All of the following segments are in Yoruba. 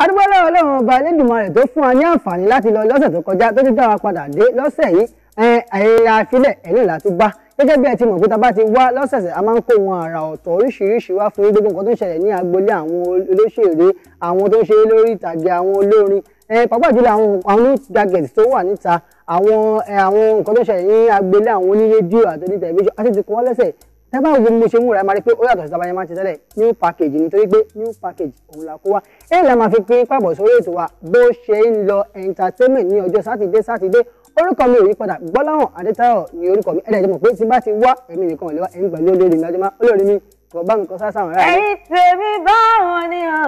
adúgbò lọ́wọ́ Ọlọ́run ọba Elédùmarè tó fún wa ní àǹfààní láti lọ lọ́sẹ̀ tó kọjá tó ti dá wa padà dé lọ́sẹ̀ yìí ẹ̀yìn àfilẹ̀ ẹ̀lẹ́ là tún bá gẹ́gẹ́ bí ẹ ti mọ̀ pé tá bá ti wá lọ́sẹ̀sẹ̀ a máa ń kó wọn àrà ọ̀tọ̀ oríṣiríṣi wá fún gbogbo nǹkan tó ń ṣẹlẹ̀ ní agboolé àwọn olóṣèré àwọn tó ń ṣe lórí ìtàgé àwọn olórin pàápàá jùlọ àwọn gadget tó wà níta àwọn nǹkan tó ń ṣẹlẹ̀ ní agboolé àwọn onírédíò àti oní tẹlifíṣàn àti ti kọ́ wọ́n lẹ́sẹ̀ tẹ́ bá wo mo ṣe múra ẹ máa rí pé ó yàtọ̀ sí tabayẹ máa ń ṣe tẹ́lẹ̀ new package nítorí pé new package òun là kó wá èyí la máa fi pín pàbọ̀ sórí ètò wa bó ṣe ń lọ entertainment ní ọjọ́ sátidé orúkọ mi ò yí padà Gbọ́láhàn Adétáyọ̀ ní orúkọ mi ẹ̀dẹ̀ mọ̀ pé tí bá ti wá èmi nìkan ò lè wá èmi pẹ̀lú olórí mi ajọ́mọ́ olórí mi kò bá mi kọ sáà sáwọn ará mi. ẹ̀yin tèmi báwọn ni ò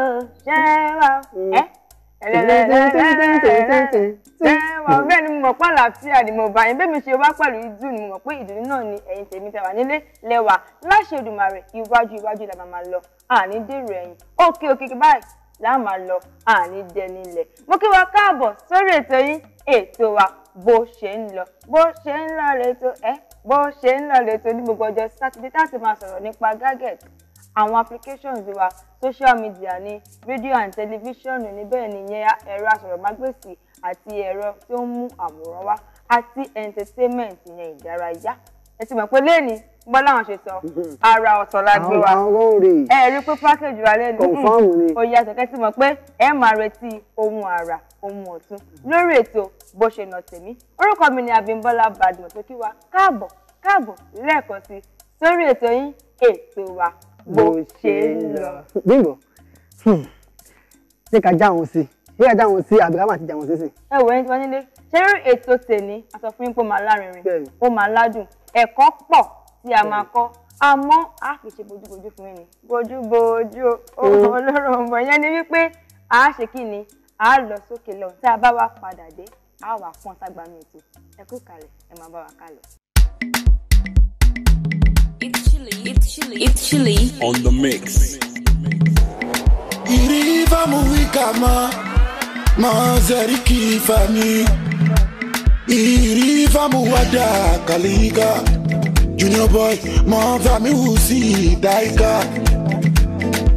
ṣe wá bẹ́ẹ̀ ni mo mọ̀ pé àlàáfíà ni mo bá yín bẹ́ẹ̀ mi ṣe wá pẹ̀lú ìdùnnú ni mo mọ̀ pé ìdùnnú náà ni ẹ̀yin tèmi tẹ̀wà nílé lẹ́wà láṣẹ Èdùmàrè iwájú la máa lọ àní dèrò ẹ̀yìn òkè báyìí la máa lọ àní dẹni ilẹ̀ mo kí wa káàbọ̀ sórí ètò yín ètò wa bó ṣe ń lọ lẹ́tọ̀ bó ṣe ń lọ lẹ́tọ̀ ní gbogbo ọjọ́ sátidé láti máa sọ̀rọ̀ nípa gadget àwọn applications wa social media ní rédíò and television ní bẹ́ẹ̀ ni ìyẹn ẹ̀rọ asọ̀rọ̀mágbèsì àti ẹ̀rọ tí ó ń mú àwòrán wá àti entertainment ìyẹn ìdárayá ẹ ti mọ̀ pé lẹ́ni Gbọ́láhàn ṣe sọ ara ọ̀tọ̀ la gbé wa ẹ rí pé package wa lẹ́nu ó yàtọ̀ kẹ́ ti mọ̀ pé ẹ máa retí ohun àrà ohun ọ̀tun lórí ètò bó ṣe nà tèmi orúkọ mi ni Abímbọ́lá Badmus tó kí wa káàbọ̀ lẹ́ẹ̀kan sí sórí ètò yín ètò wa bó ṣe ń lọ. Bímbọ́ ṣé ká já wọn sí àbí ká máa ti já wọn sí. ẹ wò ẹni tí wọ́n nílé ṣé rí ètò tèmi a sọ fún yín pé ó máa lárinrin ó máa ládùn ẹ̀kọ́ pọ̀ tí a máa kọ́ àmọ́ a kì í ṣe bójúbójú fún yín ni bójúbójú olóró ọmọ yẹn ni wípé a ṣe kí ni a lọ sókè lọ tí a bá wá padà dé a wà fún ọ̀ságbá mi ètò ẹ kú kalẹ̀ ẹ máa bá wa ká lọ. It's chilly on the mix. Iriva muwikama mazariki fami Iriva muwada kaliga Junior boy mo fami usi daika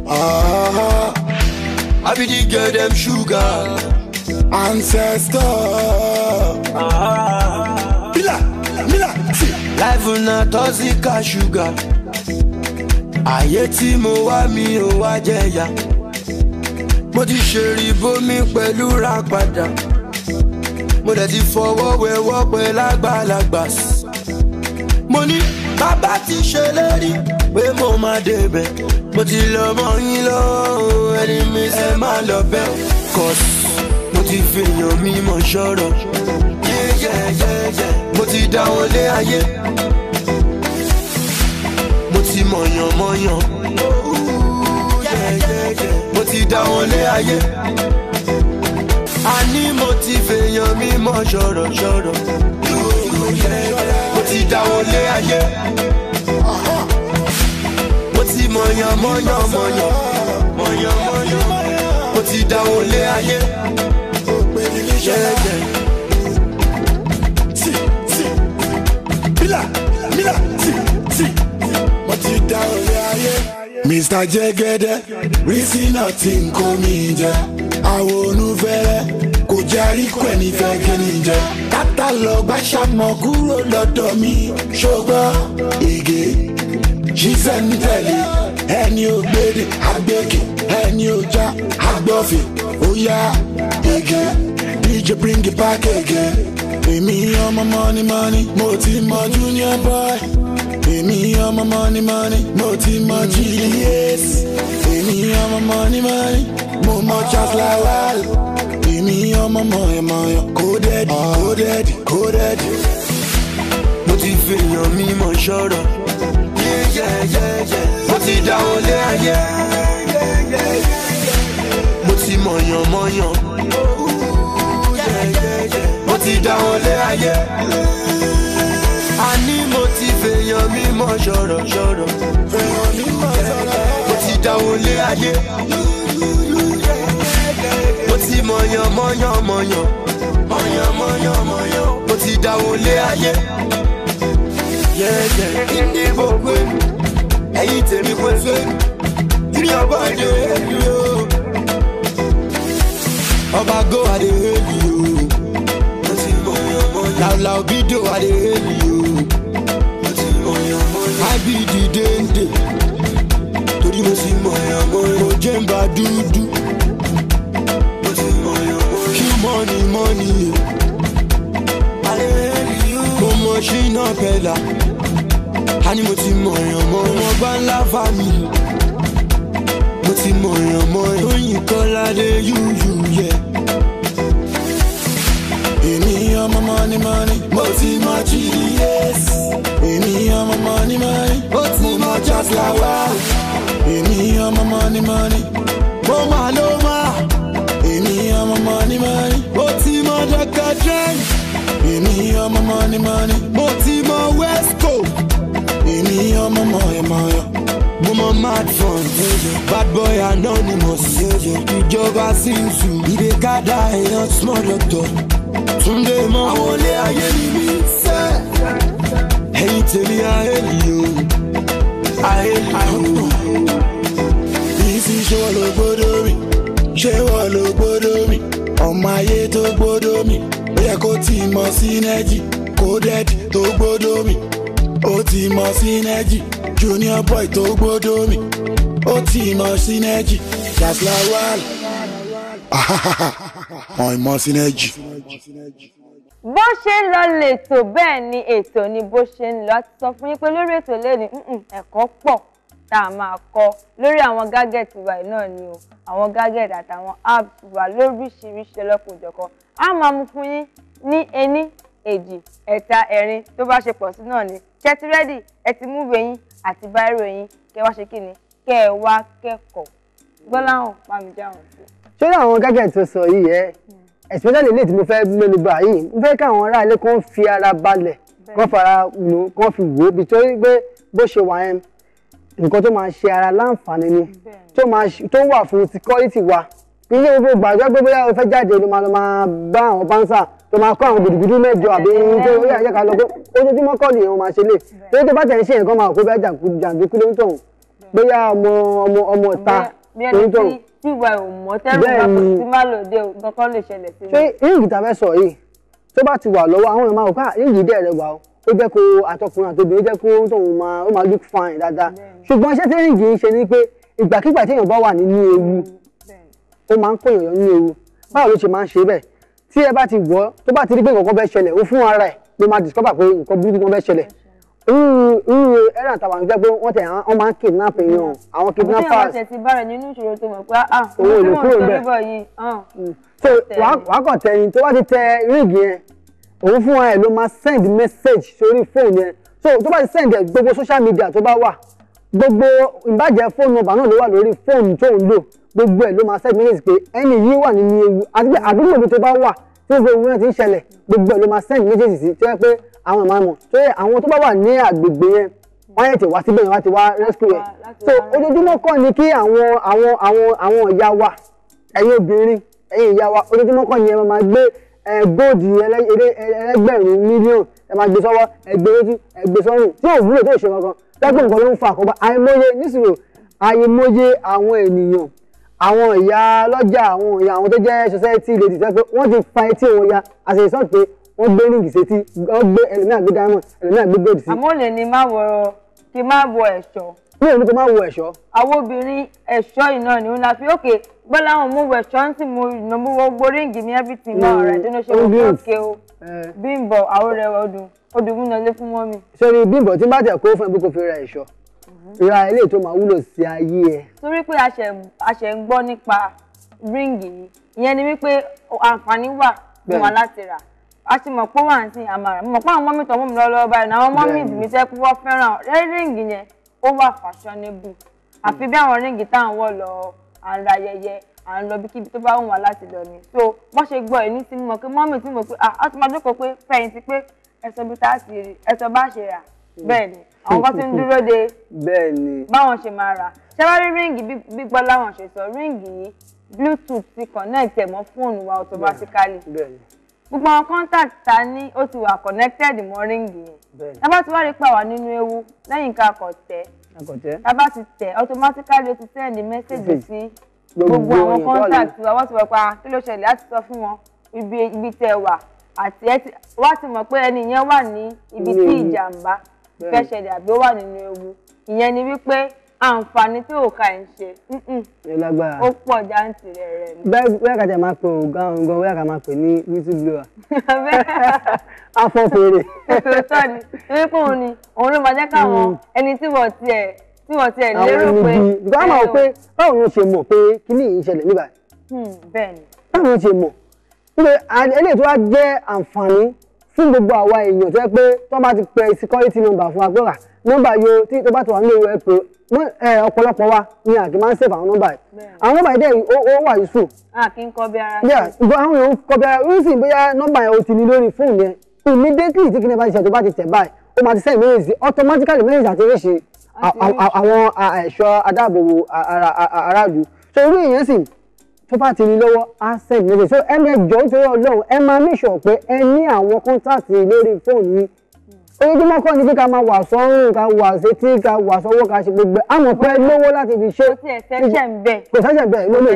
I be the girl them sugar ancestor Mila see life na toxic sugar ayé tí mo wá mi ò wá jẹ̀yà mo ti ṣèrí bómi pẹ̀lú ra padà mo dẹ̀ ti fọwọ́ wẹ̀wọ́ pẹ̀lú àgbàlagbà mo ní bàbá ti ṣèlérí pé mo máa débẹ̀ mo ti lọ mọ́ yín lọ́wọ́ ẹni mi ṣe máa lọ bẹ́ẹ̀ cause mo ti fèèyàn mi mọ̀ ṣọ́rọ̀ mo ti dá wọn lé ayé mo ti mọ̀yàn mo ti dá wọn lé ayé àní mo ti fèèyàn mi mọ̀ ṣọ̀rọ̀ mo ti dá wọn lé ayé mo ti mọ̀yàn mo ti dá wọn lé ayé Mila see mo ti dá olè ayé Mr. Jẹ́gẹ́dẹ́ rísí náà tí ń kó mi jẹ àwọn onúfẹ́rẹ́ kò járí kò ní fẹ́ kí ni jẹ kátà lọ bá ṣàmọ̀ kúrò lọ́dọ̀ mi ṣùgbọ́n ìgè ṣiṣẹ́ ń tẹ̀lé ẹni ògbédè àgbèkè ẹni òjá àgbọ̀fẹ̀ ó yá ìgè DJ bring it back again èmi ọmọ money mo ti mọ junior boy èmi ọmọ money mo ti mọ Julius èmi ọmọ money mo mọ Charles Lawal èmi ọmọ mọ̀yàn coded mo ti fèèyàn mi mọ̀ ṣọ́rọ̀ mo ti dá wọn lé ayé mo ti mọ̀yàn mo ti dá wọn lé ayé àní mo ti fèèyàn mi mọ̀ ṣọ̀rọ̀ mo ti dá wọn lé ayé mo ti mọ̀yàn mo ti dá wọn lé ayé ìdí gbogbo ẹ̀yin tèmi pé fẹ́ ní ọba ìdè ẹ̀lú Obago I dey hail you. Loud loud video I dey hail you. I be the dende. Tori mo si mo jemba dudu. Money, money. Mo mọ ṣínà pẹ̀lá. A ní mo ti mọ̀yàn mọ́ ọmọ bá ńlá family. Mo ti mọ̀yàn mọ́ Tóyìn Kọ́ládé yúyú yẹ. Èmi ọmọ money money. Mo ti mọ GDS. Èmi ọmọ money money. Mo ti mọ Just Lawal. Èmi ọmọ money money. Mo máa ló máa. Èmi ọmọ money money. Mo ti mọ Dr. Dre. Èmi ọmọ money money. Mo ti mọ Wesco. Èmi ọmọ mọ̀ọ́yọ̀mọ̀ọ́yọ̀. Mo mọ mad fun. Bad boy anonymous. Ìjọba Sinsu. Ìdè kádà èèyàn small doctor. Túndé mọ́ àwọn olè ayé ni mi fẹ́. Ẹyin tèmi ayéli o. Ayéli o. Bísí ṣé wọ́n ló gbódò mi? Ṣé wọ́n ló gbódò mi? Ọmọ ayé tó gbódò mi. Ó yẹ kó ti mọ sínéjì. Coded tó gbódò mi. Ó ti mọ sínéjì. Junior boy tó gbódò mi. Ó ti mọ sínéjì. Just Lawal. Wọ́n mọ sínéjì. Bó ṣe ń lọ lètò bẹ́ẹ̀ ni ètò ni bó ṣe ń lọ. A ti sọ fún yín pé lórí ètò lẹ́ni ẹ̀kọ́ pọ̀ tá a máa kọ́ lórí àwọn gadget wa náà ni o. Àwọn gadget àtàwọn apps wa lóríṣiríṣi lọ́kùnjọ̀kan. A máa mú fún yín ní ení, èjì, ẹ̀ta, ẹ̀rin tó bá ṣe pọ̀ sí náà ni. Ṣé ti rẹ́dì? Ẹ ti mú ìwé yín àti báírò yín kẹ́ wá ṣe kí ni? Kẹ́ ẹ wá kẹ́kọ̀ọ́. Gbọ́láhàn bá mi jáwọn sí. Ṣé àwọn gadget tó sọ yìí especially ilé tí mo fẹ́ mẹ́nu bà yìí mo fẹ́ káwọn ará ilé kan fi ara balẹ̀ kan fara lò kan fi wò ó bí torí pé bó ṣe wà yẹn nǹkan tó máa ṣe ara láǹfààní ni tó wà fún security wa ilé gbogbo gbàgbé pé bóyá o fẹ́ jáde ló máa bá àwọn báńsà tó máa kọ́ àwọn gidigidi mẹ́jọ àbí tó yà jẹ́ ká lọ pé ojoojúmọ́ kọ́ nìyẹn wọ́n máa ṣe lè torí tó bá tẹ̀ ń ṣe nǹkan máa kó bẹ́ẹ̀ jàǹdùkú ló ń tọ̀hún bóyá ọmọ ta ló ń tọ̀hún. Tí ìwà ò mọ̀ tẹ́rù bá kò sí má lòdì nǹkan lè ṣẹlẹ̀ sí mi. Ṣé ríǹgì tá a fẹ́ sọ yìí tó bá ti wà lọ́wọ́ àwọn èèyàn máa wò pé ríǹgì dẹ̀ rẹ̀ wà ó jẹ́ kó àtọkùnrin àti obìnrin jẹ́ kó tóun máa look fine dáadáa ṣùgbọ́n iṣẹ́ tí ríǹgì ń ṣe ni pé ìgbàkigbà tí èèyàn bá wà nínú ewu ó máa ń kó èèyàn nínú ewu báwo ló ṣe máa ń ṣe bẹ́ẹ̀ tí ẹ bá ti wọ̀ tó bá ti rí pé nǹkan fẹ́ ṣẹlẹ̀ ó fún ara ẹ̀ ló máa discover pé nǹkan burúkú kan fẹ́ ṣẹlẹ̀ irú ẹ̀rọ àtàwọn àjẹ́ pé wọ́n máa ń kidnap èèyàn àwọn kidnappers. àbúrò àwọn ti bá rẹ̀ nínú ìṣòro tó mọ̀ pé owó lè kúrò bẹ́ẹ̀. so wàá kàn tẹ ẹyin tó bá ti tẹ ríǹgì yẹn òun fún ẹ ló máa send message sórí fóònù yẹn so tó bá ti send ẹ gbogbo social media tó bá wà gbogbo ìbàjẹ́ fóònù nọ́mbà náà ló wà lórí fóònù tó ń lò gbogbo ẹ ló máa send message pé ẹni yìí wà nínú ewu àti pé àdúgbò ibi tó bá wà tí gbogbo ewu náà ti ń ṣẹlẹ̀ gbogbo ẹ ló máa send message sí tó yẹ pé àwọn ìmọ̀ àmọ̀ tó yẹ àwọn tó bá wà ní àgbègbè yẹn wọ́n yẹ ti wá síbẹ̀ yẹn wá ti wá rescue yẹn so ojoojúmọ́ kọ́ ni kí àwọn ìyá wa ẹ̀yin obìnrin ẹ̀yin ìyá wa ojoojúmọ́ kọ́ ni ẹ máa gbé góòdì ẹlẹ́gbẹ̀rún mílíọ̀nù ẹ máa gbé sọ́wọ́ ẹgbẹ́ lójú ẹgbẹ́ sọ́rùn tí ò wúlò tó ṣe kankan tẹ́gbọ̀n nǹkan ló ń fa àkóbá àìmọye nísìnyí àìmọye àwọn ènìyàn àwọn ìyá lọ́jà àwọn ìyá àwọn tó jẹ́ society ladies pé wọ́n ti fa etí wọn ya àṣẹ ìsọ́ọ̀tì pé wọ́n gbé ríǹgì sétí wọ́n gbé ẹlòmíà gbé diamond ẹlòmíà gbé gold sí. àmọ́ lè ní kí má wọ ẹ̀ṣọ́. mi ò ní kó má wọ ẹ̀ṣọ́. àwọn obìnrin ẹ̀ṣọ́ iná ni wọ́n la fi òkè gbọ́dọ̀ àwọn mú wọ ẹ̀ṣọ́ ń sì mú ìnà mú wọ gbó ríǹgì mi everything náà rẹ̀ tó ní ṣe wọ́n òkè o Bímbọ́ àwọn rẹ̀ odùn múná lé fún mọ́mì. sori Bímbọ́ tí bá tẹ̀ kó fún ẹ bí kò fi ra ẹ̀ṣọ́ ra ilé tó máa wúlò sí ayé ẹ. torí pé a ṣẹ̀ ń gbọ́ nípa ríǹgì yìí ìyẹn ni wípé àǹfààní wà fún wa láti rà a ti mọ̀ pé wà ní àmàrà mọ̀ pé àwọn mọ́mí tó mú mi lọ́wọ́ báyìí náà àwọn mọ́mí mi tẹ́ pé wọ́n fẹ́ràn ríǹgì yẹn ó wà fashionable àfi bí àwọn ríǹgì táwọn wọ̀ lọ à ń ra ayẹyẹ à ń lọ bíkíbi tó bá wù wá láti lọ ni so wọ́n ṣe gbọ́ ẹ̀ ní sí mọ̀ pé mọ́mí tí mo pé a ti máa jókòó pé fẹ̀yìntì pé ẹ̀sọ́ bí tá a ti rí ẹ̀sọ́ bá ṣe rà bẹ́ẹ̀ ni àwọn kan ti ń dúró de báwọn ṣe máa rà ṣé wá rí ríǹgì bí gbọ́ láwọn ṣe sọ ríǹgì yìí bluetooth ti connect ẹ̀ mọ́ fóònù wa automatically gbogbo àwọn contact ta ní ó ti wà connected mọ́ ríǹgì yẹn tábà tí wàá rí pàwà nínú ewu lẹ́yìn ká kọ̀ tẹ̀ tábà ti tẹ̀ automatically ó ti send message sí gbogbo àwọn contact wa wọ́n ti wọ̀ pa kí ló ṣẹlẹ̀ láti sọ fún wọn ibi tẹ́ wà àti wá ti mọ̀ pé ẹni yẹn wà ní ibi tí ìjàmbá fẹ́ ṣẹlẹ̀ àbí ó wà nínú ewu ìyẹn ni wípé àǹfààní tí òkà ń ṣe ó pọ̀ jáǹtìrẹ rẹ̀ ni. bẹ́ẹ̀ ká jẹ́ máa pe ògán ọ̀gán bẹ́ẹ̀ ká máa pè ní whistleblower afọ́fèrè. tòótọ́ ni torí pé òun ló máa jẹ́ káwọn ẹni tí wọ́n tiẹ̀ lérò pé. ìgbà máa wò pé báwo ni ó ṣe mọ̀ pé kíní yìí ń ṣẹlẹ̀ níbà. bẹ́ẹ̀ ni. báwo ni ó ṣe mọ̀ eléyìí tó wá jẹ́ àǹfààní fún gbogbo àwa èèyàn tó yẹ pé tó bá ti pe security number fún agbóra nọ́mbà yóò tí tó bá ti wà ní ìwé pé ọ̀pọ̀lọpọ̀ wa ni àkì máa ń save àwọn nọ́mbà yìí àwọn nọ́mbà yìí dẹ̀ ó wà useful. kì í kọ́ bí ara ṣe. ìgbà àwọn èèyàn kọ́ bí ara oríṣi bóyá nọ́mbà yẹn o ti ní lórí fóònù yẹn immediately tí kìnìún bá ti ṣe tó bá ti tẹ̀ báyìí ó máa ti send message automatically message àti oríṣi àwọn ẹ̀ṣọ́ adáàbòbò aráàlú so orí èèyàn sì tó bá ti ní lọ́wọ́ á send message so ẹ mẹ́jọ nítorí Ọlọ́run ẹ máa make sure pé ẹ ní àwọn contact lórí fóònù yìí ojoojúmọ́ kọ́ ni pé ká máa wà sọ́run ká wà sétí ká wà sọ́wọ́ ká ṣe gbogbo àmọ́ pé lówó láti fi ṣe. kò sẹ́sẹ̀ ń bẹ̀. kò sẹ́sẹ̀ bẹ̀ mo ní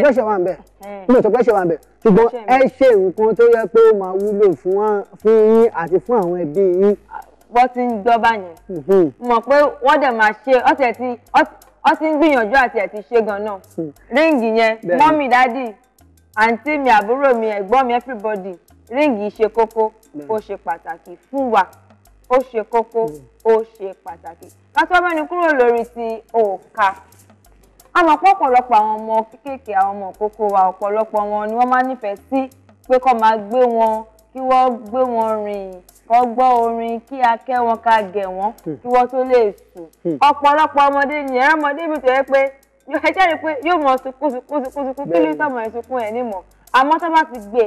pẹ́sẹ̀ wà ń bẹ̀ mo sọ pẹ́sẹ̀ wà ń bẹ̀ ṣùgbọ́n ẹ ṣe nǹkan tó yẹ pé ó máa wúlò fún yín àti fún àwọn ẹbí yín. wọ́n ti ń gbọ́ báyẹn mọ̀ pé wọ́n dẹ̀ máa ṣe wọ́n ti ń gbìyànjú àti ẹ̀ ti ṣe gan-an ríǹgì yẹn mọ́mì dádì àǹtí mi àbúrò mi ẹ̀gbọ́n mi everybody ríǹgì ṣe kókó ó ṣe pàtàkì fún wa ó ṣe kókó ó ṣe pàtàkì látọ́ bẹ́ni kúrò lórí ti òòkà àmọ́ ọ̀pọ̀lọpọ̀ àwọn ọmọ kéékèèké àwọn ọmọ òkókó wa ọ̀pọ̀lọpọ̀ wọn ni wọ́n máa nífẹ̀ẹ́ sí pé kó máa gbé wọn kí wọ́n gbé wọn rìn kó gbọ́ orin kí a kẹ́ wọn ká gẹ̀ wọ́n kí wọ́n tó lè sùn ọ̀pọ̀lọpọ̀ ọmọdé ni ẹ̀rọ ọmọdé mi tó yẹ pé ẹ jẹ́rìí pé yóò mọ sunkún kí ló tọ́mọ ẹ̀ sunkún ẹ̀ nímọ̀ àmọ́ tó bá ti gbé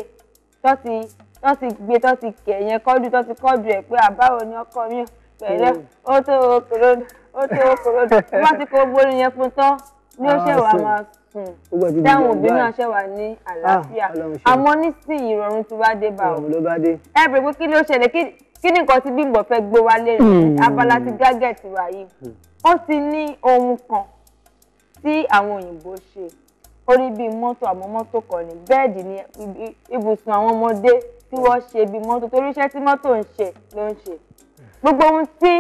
tó ti kẹ̀ yẹn kọ́jú tó ti kọ́jú ẹ̀ pé àbáwo ni ọkọ mi pẹ̀lẹ́ ó tó okòròdò tó bá ti kó gbórí yẹn fún tán ní ó ṣẹ̀wà máa sùn dáhùn òbí náà ṣẹ̀wà ní àlàáfíà àmọ́ nísìnyí ìrọ̀rùn ti wá dé bá o ẹ bèrè pé kí ló ṣẹlẹ̀ kí ni nǹkan tí Bímbọ́ fẹ́ gbé wálé rẹ̀ abala ti Gadget wà yìí ó ti ní ohun kan tí àwọn òyìnbó ṣe ó rí bíi mọ́tò àmọ́ mọ́tò kọ́ ni bẹ́ẹ̀dì ní ibùsùn àwọn ọmọdé tí wọ́n ṣe bíi mọ́tò torí iṣẹ́ tí mọ́tò ń ṣe ló ń ṣe gbogbo ohun tí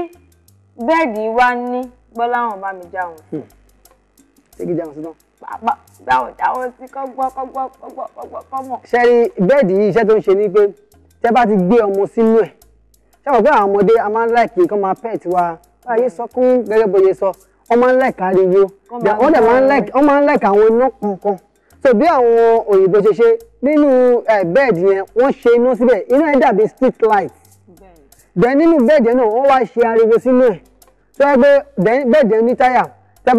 bẹ́ẹ̀dì wá ní gbọ́láhàn bá mi já wọn sí. ṣé kí jáwọn sí náà. dáwọn sí kọ́gbọ́. ṣẹ́rí bẹ́ẹ̀dì yìí iṣẹ́ tó ń ṣe ni pé tẹ́ bá ti gbé ọmọ sínú ẹ̀ ṣé wọ́n pé àwọn ọmọdé a máa ń láìkì kí wọ́n máa pet wa báyé sọ kún gẹ́gẹ́ bóyá sọ wọ́n máa ń like ariwo wọ́n dẹ̀ máa ń like àwọn iná kankan so bí àwọn òyìnbó ṣe ṣe nínú bẹ́ẹ̀dì yẹn wọ́n ṣe iná síbẹ̀ iná yẹn dàbí street light then nínú bẹ́ẹ̀dì yẹn náà wọ́n wá ṣe ariwo sínú ẹ̀ tó yẹ pé bẹ́ẹ̀dì yẹn ní táyà tẹ́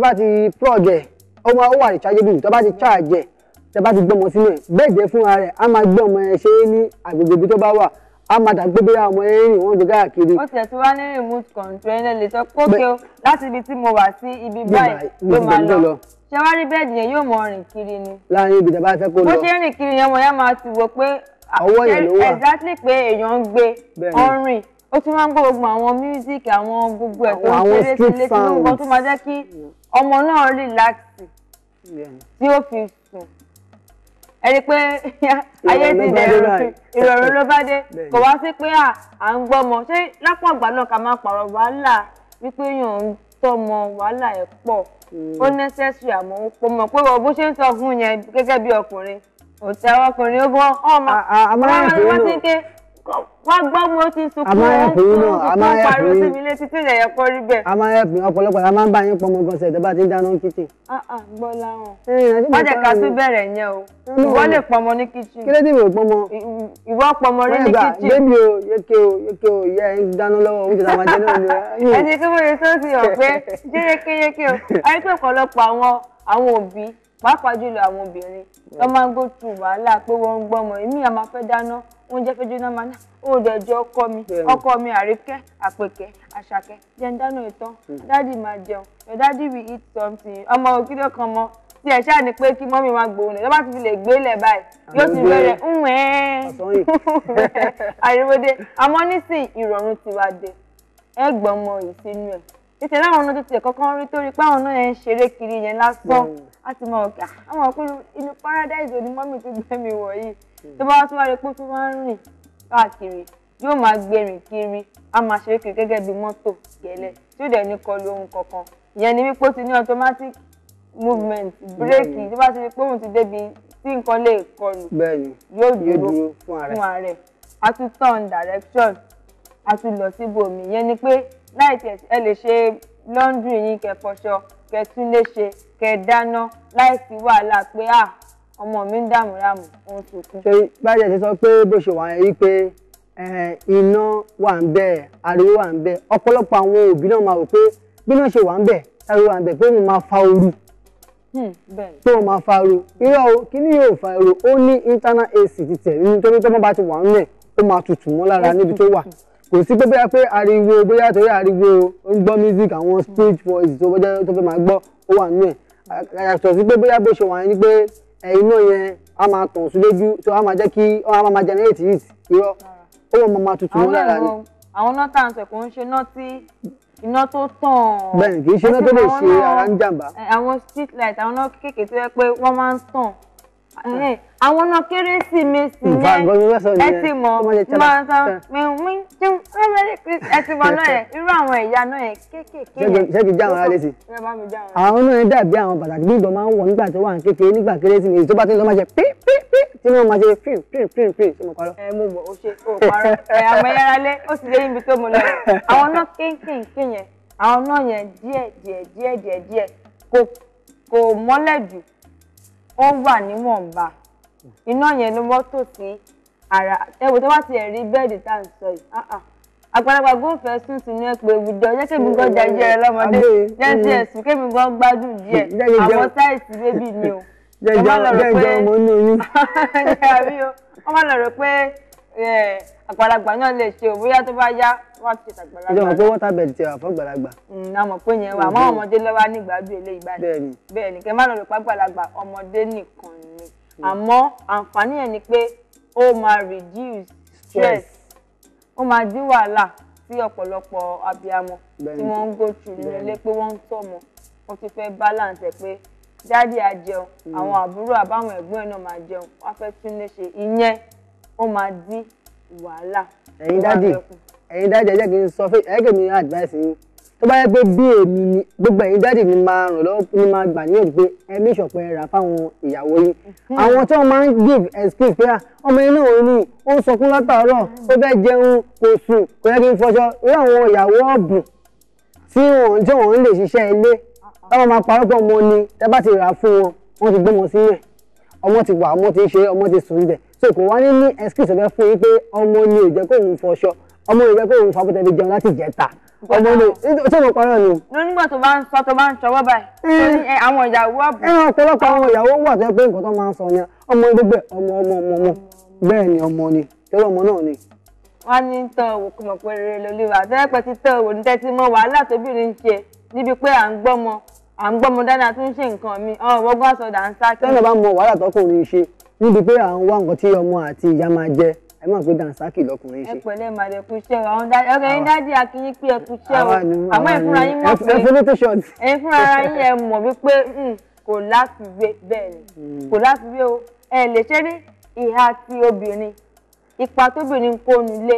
bá ti plug ẹ̀ ó wà rechargeable tẹ́ bá ti charge ẹ̀ tẹ́ bá ti gbọ́mọ sínú ẹ̀ bẹ́ẹ̀dì yẹn fúnra rẹ̀ á máa gbé ọmọ yẹn ṣe é ní agbègbè ibi tó bá wà a máa dàgbé bí ọmọ ẹ̀yìn wọn gbé káàkiri. ó tiẹ̀ tí wá ní remote control ẹni lè sọ pókè o láti ibi tí mo wà sí ibi báyìí ló máa lọ ṣé wá rí bẹ́ẹ̀dì yẹn yóò mọ rìn kiri ni. láàrin ibi tẹ́bá fẹ́ kó lọ. bó ṣe rìn kiri yẹn mo yá máa ti wò pé ọwọ́ yẹn ló wà exactly pé èèyàn ń gbé ọrìn ó tún máa ń gbọ́ gbogbo àwọn music àwọn gbogbo ẹ̀ tó ń ṣeré sí létí lóko tó máa jẹ́ kí ọmọ náà relax tí ó fi sùn ẹni pé ayé ti dẹ̀rọ̀ ìrọ̀rùn ló bá dé kò wá sí pé à ń gbọ́mọ ṣé lápò àgbà náà ká máa pààrọ̀ wàhálà wípé yàn ń tọ́mọ wàhálà ẹ̀ pọ̀ ó necessary àmọ́ ó pọ̀ mọ̀ pé bó ṣe ń sọ fún yẹn gẹ́gẹ́ bí ọkùnrin òtẹ́ ọkùnrin ó gbọ́n ọmọ wọ́n ti ń ké wá gbọ́ mo ti sunkún pariwo sí mi létí tí ìyẹ̀yẹ̀ kọ́ rí bẹ́ẹ̀. a máa ń ẹ̀pìn ọ̀pọ̀lọpọ̀ a máa ń bá yín pọmọ gan ṣe ìjọba tí ń dáná kíchìn. gbọ́ láwọn má jẹ́ ká tún bẹ̀rẹ̀ yẹn o ìwọ lè pọmọ ní kíchìn. kí ló dé ìwé pọmọ. ìwọ pọmọ rí ní kíchìn. bébí o yéke o ìyá ẹ̀ ń dáná lọ́wọ́ oúnjẹ táwọn ajẹ́ náà ni. ẹni kí wọ́n yẹ sọ́ọ̀sì hàn pé yékéyéké o ayé pé ọ̀pọ̀lọpọ̀ àwọn òbí pàápàá jùlọ àwọn obìnrin tó máa ń go through wàhálà pé wọ́n ń gbọ́mọ èmi àmà fẹ́ dáná oúnjẹ fẹ́ jóná máa ná ó dẹjọ́ ọkọ mi àríkẹ́ àpèkẹ́ àṣàkẹ́ jẹ́ ń dáná ìtàn dádì máa jẹun your daddy will eat something ọmọ òkìlọ̀ kan mọ tí ẹ̀ ṣáà ní pé kí mọ́mí máa gbòòrùn tó bá ti fi lè gbé lẹ̀ báyìí yóò ti bẹ̀rẹ̀ àríwóde àmọ́ nísìn ìrọ̀rùn ti wá dé ẹ gbọ́mọ yìí sínú ẹ̀ títí láwọn ọ̀nà tó ti kọ́kọ́ rí torí pé àwọn náà yẹn ń ṣeré kiri yẹn lásán á ti mọ̀ ọ̀gá àwọn ọ̀pẹ inú paradise òní mọ́mì tó gbé mi wọ̀ yìí tó bá wá tó wá rí pé tó wá ń rìn káàkiri yóò máa gbẹ̀rìn kiri á máa ṣeré kiri gẹ́gẹ́ bí mọ́tò gẹ́lẹ́ tí ó dẹ̀ ní kọlu ohun kankan ìyẹn ni wípé ó ti ní automatic movement bírèkì tó bá ti rí pé òun ti débi tí nǹkan lè kọlù yóò dúró fún ààrẹ a tún turn direction a tún lọ síbòmí ìyẹn ni pé láì tẹ̀ ẹ lè ṣe laundry yín kẹ́ fọṣọ kẹ́ tún lè ṣe kẹ́ dáná láì sí wàhálà pé ọmọ mi ń dààmú ráàmù òun sunkún. ṣé báyìí ti sọ pé bó ṣe wà yẹn rí pé iná wà ń bẹ ariwo wà ń bẹ ọ̀pọ̀lọpọ̀ àwọn òbí náà máa rò pé bí náà ṣe wà ń bẹ ariwo wà ń bẹ pé mo máa fa ooru pé mo máa fa ooru irọ́ o kí ni yóò fa ooru ó ní internal AC ti tẹ̀ nítorí tó bá ti wà ń rẹ̀ ó máa tutù mọ́ lára níbi tó wà kò sí pé bóyá pé ariwo bóyá torí ariwo ó ń gbọ́ music àwọn speech voice tó fẹ́ máa gbọ́ ó wà nínú ẹ̀ yàtọ̀ sí pé bóyá bó ṣe wà ní pé iná yẹn á máa tàn sí lójú tó á máa jẹ́ kí ó máa generate heat irọ́ ó wọ́n máa tutù mọ́ lára ni. àwọn náà tàn sẹ̀ kò ń ṣe iná tó tàn. bẹ́ẹ̀ni kì í ṣe iná tó lè ṣe ara ń jàǹbá. àwọn street light àwọn náà kéékèèké tó yẹ pé wọ́n máa ń tàn àwọn náà Kérésìmesì yẹn ẹ ti mọ̀ máa ń sọ ẹ ti mọ̀ náà yẹn irú àwọn ìyá náà yẹn kéékèèké yẹn. ṣé kì í já àwọn ará létí. àwọn náà yẹn dàbí àwọn pàtàkì bí ìgbọ̀n máa ń wọ̀ nígbà tó wà ní kékeré nígbà Kérésìmesì tó bá ti lọ́ máa ṣe pí tí wọ́n máa ṣe fíìm ṣé mo parọ́. mo mọ̀ ó ṣe ó parọ́ àwọn ẹ̀yára lé ó sì lé ibi tó mo lọ yẹn àwọn náà kéékèèké yẹn àwọn náà yẹn díẹ̀ kò mọ́lẹ̀ jù ó wà níwọ̀nba iná yẹn ló mọ́tò sí ara ẹ̀wò tó bá ti rí bẹ́ẹ̀dì tá à ń sọ yìí àgbàlagbà góòfẹ́ sùn sínú ẹ̀pẹ́ ìwùjọ jẹ́ kébì gan jẹjẹ rẹ lọ́mọdé jẹ́ ti ẹ̀sùn kébì gan gbádùn díẹ̀ àwọn sáìsì bébì ni o wọ́n máa lọ rò pé àgbàlagbà náà lè ṣe bóyá tó bá yá wọ́n ti ṣàgbàlagbà. ìjọba pé water bed ti wà fún àgbàlagbà. àmọ́ pé yẹn wà àwọn ọmọdé lọ́wọ́ nígbàdùn eléyìí báyìí bẹ́ẹ̀ ni kẹ́ má lọ rò pé àgbàlagbà ọmọdé nìkan ni àmọ́ àǹfààní ẹ̀ ni pé ó máa reduce stress ó máa dín wàhálà sí ọ̀pọ̀lọpọ̀ abiyamọ tí wọ́n ń go through nínú ilé pé wọ́n ń tọ́mọ wọ́n ti fẹ́ balance ẹ̀ pé dáàdì á jẹun àwọn àbúrò àbáwọn ẹ̀gbọ́n ẹ̀ náà máa jẹun wọ́n fẹ́ tún lè ṣe ìyẹn ó máa dín wàhálà. ẹ̀yin dáàdì ẹ jẹ́ kí n sọ fún ẹ kí mi advice yín tó bá yẹ pé bí èmi ni gbogbo ẹ̀yin dáàdì mi máa ràn lọ́wọ́ ní máa gbà níyànjú pé ẹ make sure pé ẹ rà fáwọn ìyàwó yín àwọn tí wọ́n máa ń give excuse pé ọmọ inú òun ni ó ń sọkún látàárọ̀ ó fẹ́ jẹun kò sùn kò yẹ kí n fọṣọ irú àwọn ìyàwó ọ̀bùn tí wọ́n lè ṣiṣẹ́ ilé táwọn máa parọ́ pọ̀ ọmọ ni tẹ́ bá ti rà fún wọn wọ́n ti gbé wọn sílẹ̀ ọmọ ti wà ọmọ ti ṣe ọmọ ti sùn bẹ̀ so kò wá ní excuse ọ̀fẹ́ fún yín pé ọmọ ni ò jẹ́ kó òun fọṣọ ọmọ ò jẹ́ kó òun fapò tẹ̀lé jẹun láti jẹta ọmọ ni ṣé mo parọ́ ni. nígbà tó bá ń sọ tó bá ń ṣọwọ́ báyìí àwọn ìyàwó ọ̀bùn. ọ̀pọ̀lọpọ̀ àwọn ìyàwó wà tó yẹ pé nǹkan tó máa ń sọ yẹn ọmọ gbogbo ọmọ bẹ́ẹ̀ ni ọmọ ni tẹ́lẹ̀ ọmọ náà ni. wọ́n ní tán òwò kò mọ̀ pé rere lolúwa tẹ́lẹ̀pẹ́ ti tán òwò ní tẹ́tí mọ́ wàhálà tóbìnrin ń ṣe níbi pé à ń gbọ́mọ dáadáa tó ń ṣe nǹkan mi ọgbọ́n àsọdà ń sá kí. tẹ́lẹ̀ bá mọ wàhálà tọkùnrin ṣe níbi pé à ń wá nǹkan tí ọmọ àti ìyá máa jẹ ẹ mọ̀ pé dànsákì lọkùnrin ṣe. ẹ pẹ̀lẹ́ màdẹ kú iṣẹ́ o àwọn ẹ̀yin dájú akínyín pé ẹ kú iṣẹ́ o àmọ́ ìfúnra yín mọ̀ pé ẹ̀yin fúnra yín ẹ mọ̀ wípé kò láfiwé bẹ́ẹ̀ ni kò láfiwé o ẹ lè ṣe ní ìhà ti obìnrin ipa tóbìnrin kó nulé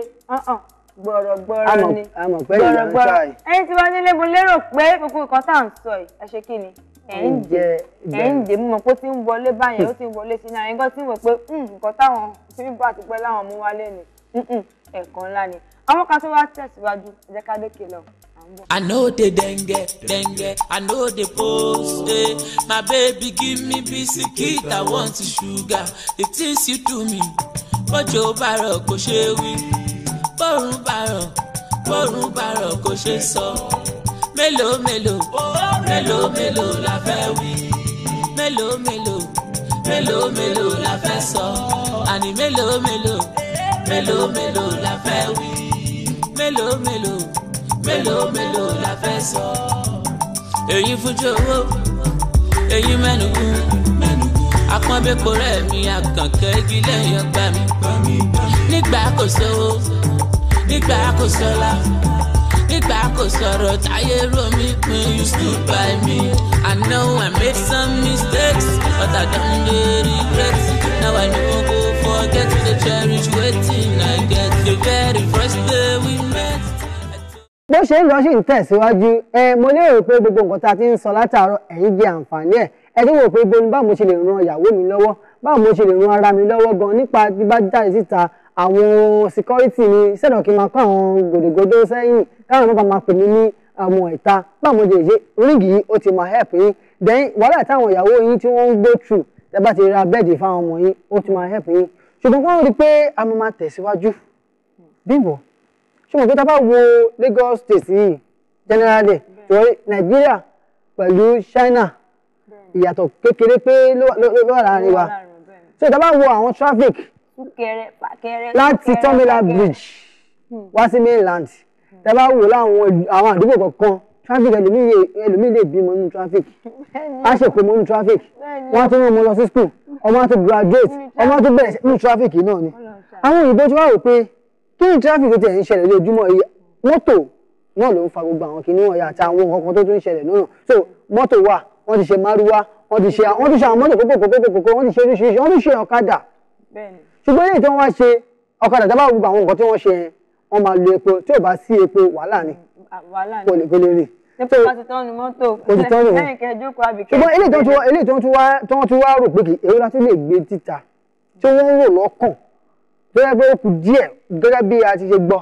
gbọ̀rọ̀gbọ̀rọ̀ ni gbọ̀rọ̀gbọ̀rọ̀ ẹ̀yin tí wọ́n nílé mo lérò pé gbogbo nǹkan tá à ń sọ yìí ẹ ṣe kí ni ẹ̀ ń dè mọ̀ pé ó ti ń wọlé báyẹn ó ti ń wọlé sí náà ẹ̀ńgọ́ tí ń wò pé nǹkan táwọn fíìmù àti pẹ́ láwọn mú wálé ni ẹ̀kan ńlá ni àwọn kan tó wá tẹ̀síwájú ẹ jẹ́ ká dókè lọ. I know the dengue, I know the post. My baby give me biscuit, I want sugar. The things you do me, bọ́jọ́ bàrọ̀ kò ṣe wí, bọ́rùn bàrọ̀ kò ṣe sọ. Mélòó la fẹ́ wí, mélòó la fẹ́ sọ. Àní mélòó la fẹ́ wí, mélòó la fẹ́ sọ. Èyí fújò owó, èyí mẹ́nugún, àpọ́nbẹ́pọ̀ rẹ̀ mi àkànkẹ́ igi lẹ́yìn ọgbà mi. Nígbà kò sówó, nígbà kò sọ́lá, nígbà nígbà kò sọ̀rọ̀ táyé rò mí pin you stood by me. I know I made some mistakes but I don't dey regret. Now I no go forget to cherish wetin I get. The very first day we met. Bó ṣe ń lọ sí ìtẹ̀síwájú mo lérò pé gbogbo nǹkan tá a ti ń sọ látàárọ̀ ẹ̀yin jẹ àǹfààní ẹ̀ tí wò pé ibo ni báwo mo ṣe lè ran ìyàwó mi lọ́wọ́ báwo mo ṣe lè ran ara mi lọ́wọ́ gan nípa bí bá jáde síta àwọn security ni sẹ́dọ̀ kí n máa kọ́ àwọn gòdògòdò sẹ́yìn káwọn náà máa pè mí ní àwọn ìta báwo mo lè ṣe ríǹgì yìí ó ti máa help yín then wàhálà táwọn ìyàwó yín tí wọ́n ń go through tẹ́ bá ti ra bẹ́ẹ̀dì fáwọn ọmọ yín ó ti máa help yín ṣùgbọ́n wọ́n rí pé a máa tẹ̀síwájú Bímbọ́ ṣùgbọ́n pé tá a bá wo Lagos State yìí generally torí Nàìjíríà pẹ̀lú China ìyàtọ̀ kékeré pé ló wà láàrin wa so tá a bá wo àwọn traffic láti Terminal Bridge wá sí mainland tá a bá wo láwọn àwọn àdúgbò kọ̀ọ̀kan traffic ẹlòmíì lè bímọ nínú traffic á ṣèkó mọ nínú traffic wọ́n á tún rán ọmọ lọ sí school ọmọ á tún graduate ọmọ á tún bẹ̀rẹ̀ nínú traffic náà ni àwọn òyìnbó tí wọ́n rò pé kí ni traffic tó ti ẹ̀ ń ṣẹlẹ̀ lójúmọ́ yìí mọ́tò náà ló ń fa gbogbo àwọn kìnìún ọ̀yà àti àwọn nǹkan kan tó tún ń ṣẹlẹ̀ náà so mọ́tò wà wọ́n ti ṣe márúwá wọ́n ti ṣe àwọn mọ́tò kókòkókòkòkò wọ́n ti ṣe oríṣiríṣi wọ́n ti ṣe ọ̀kadà ṣùgbọ́n eléyìí tí wọ́n wá ṣe ọ̀kadà dábàá gbogbo àwọn nǹkan tí wọ́n ṣe yẹn wọ́n máa lo epo tí ò bá sí epo wàhálà ni kò lè rìn. Nípa bá ti tán ni mọ́tò lẹ́yìn kẹjọ́kọ̀ àbíkẹ́. ṣùgbọ́n eléyìí tí wọ́n tún wá rò pé kì èwo la tún lè gbé títa tí wọ́n ń rò lọ́kàn tó yẹ pé ó kù díẹ̀ gẹ́gẹ́ bí a ti ṣe gbọ́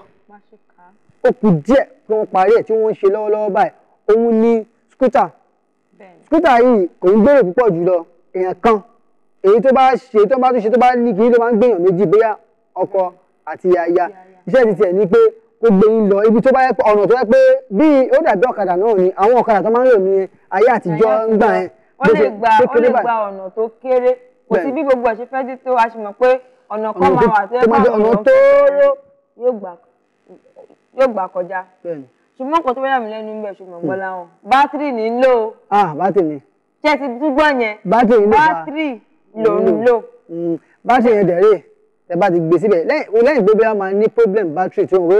ó kù díẹ̀ kí wọ́n parí ẹ̀ tí wọ́n ń ṣe lọ́wọ́lọ́wọ́ báyìí òun ni scooter yìí kò ń gbèrè púpọ̀ jùlọ èèyàn kan èyí tó bá ṣe tó bá tún ṣe tó bá ní kí ló máa ń gbèyàn méjì bóyá ọkọ àti aya iṣẹ́ ti tiẹ̀ ní pé kó gbé yín lọ ibi tó bá yẹ pé ọ̀nà tó yẹ pé bí ó dàbí ọ̀kadà náà ni àwọn ọ̀kadà tó máa ń lò ní ayé àtijọ́ ń gbà yẹn ó lè gba ọ̀nà tó kéré kò sí bí gbogbo ẹ̀ ṣe fẹ́ dí tó a ṣe mọ̀ pé ọ̀nà kan máa wà tó yẹ pé ọ̀nà tóóró yóò gbà kọjá ṣùgbọ́n nǹkan tó bá yà mí lẹ́nu ń bẹ̀ ṣùgbọ́n gbọ́lá wọn bátìrì ní ń lò. bátìrì. ṣé ẹ ti túbọ̀ yẹn bátìrì ló ń lò. bátìrì yẹn dẹ̀rẹ̀ tẹ bá ti gbé síbẹ̀ lẹ́yìn gbé bí wọ́n máa ní problem bátìrì tí wọ́n wé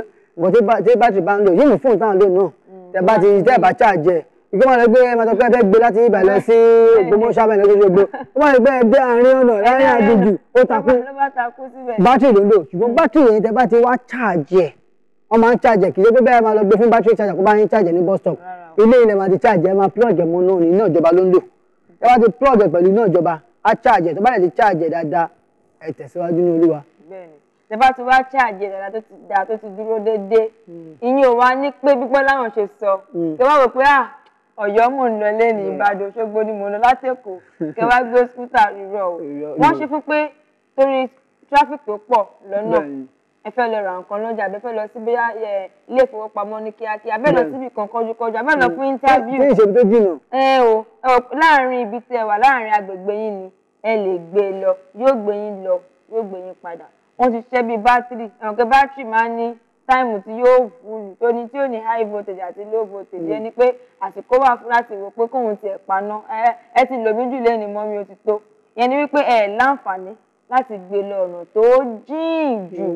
nǹkan tí bátìrì bá ń lò yóò mú fóònù táwọn lò náà tẹ bá ṣáàjẹ ìgbé máa lọ gbé máa tọ́ pé ẹ fẹ́ gbé láti ibà lọ sí Ògbómọ̀ṣọ́ abẹ́ lọ sí Ògbó ó máa lọ gbé ẹgbẹ́ àárín ọ̀nà láàrin àjèjì ó takú bátìrì ló ń lò ṣùgbọ́n bátìrì yẹn tẹ bá ti wá ṣáàjẹ wọ́n máa ń ṣáàjẹ kì í ṣe pé bẹ́ẹ̀ máa lọ gbé fún bátìrì ṣáàjẹ kó bá yín ṣáàjẹ ní bus stop ilé ilẹ̀ máa ti ṣáàjẹ máa plug mọ́ náà ní iná ìjọba ló ń lò ẹ bá ti plug pẹ̀lú iná ìjọba á ṣáàjẹ tó bá lè ti ṣáàjẹ dáadáa ẹ tẹ̀síwájú ní Olúwa. tẹ bá ti wá ṣáàjẹ dáadáa tó ti dúró déédéé ìyẹn ò wá ní pé pípẹ́ láwọn ṣe sọ tẹ wá rò pé Ọ̀yọ́ mò ń lọ lé ní Ìbàdàn Òṣogbo ni mò ń lọ láti Èkó kẹ wá gbé skútà rírọ̀ o wọ́n ṣe fún pé torí tráfík tó pọ̀ lọ́nà ẹ fẹ́ lọ ra nǹkan lọ́jà ẹ fẹ́ lọ sí bóyá ilé ìfowópamọ́ ní kíákíá abẹ́ lọ síbi kan kọjúkọjú abẹ́ lọ fún interview. ní ìṣèlú tó jìnnà. láàrin ibi tí ẹ wà láàrin agbègbè yín ni ẹ lè gbé lọ yóò gbé yín lọ yóò gbé yín padà wọ́n ti ṣiṣẹ́ bíi bátìrì ẹ̀wọ̀n bátìrì máa ń ní táìmù tí yóò fúlù tí ó ní high voltage àti low voltage ẹni pé àsìkò wà fún láti wò pé kóun tiẹ̀ paná ẹ ti lò mí jù lẹ́nu mọ́ mi ó ti tó ìyẹn ni wípé ẹ láǹfààní láti gbé lọ ọ̀nà tó jìn jù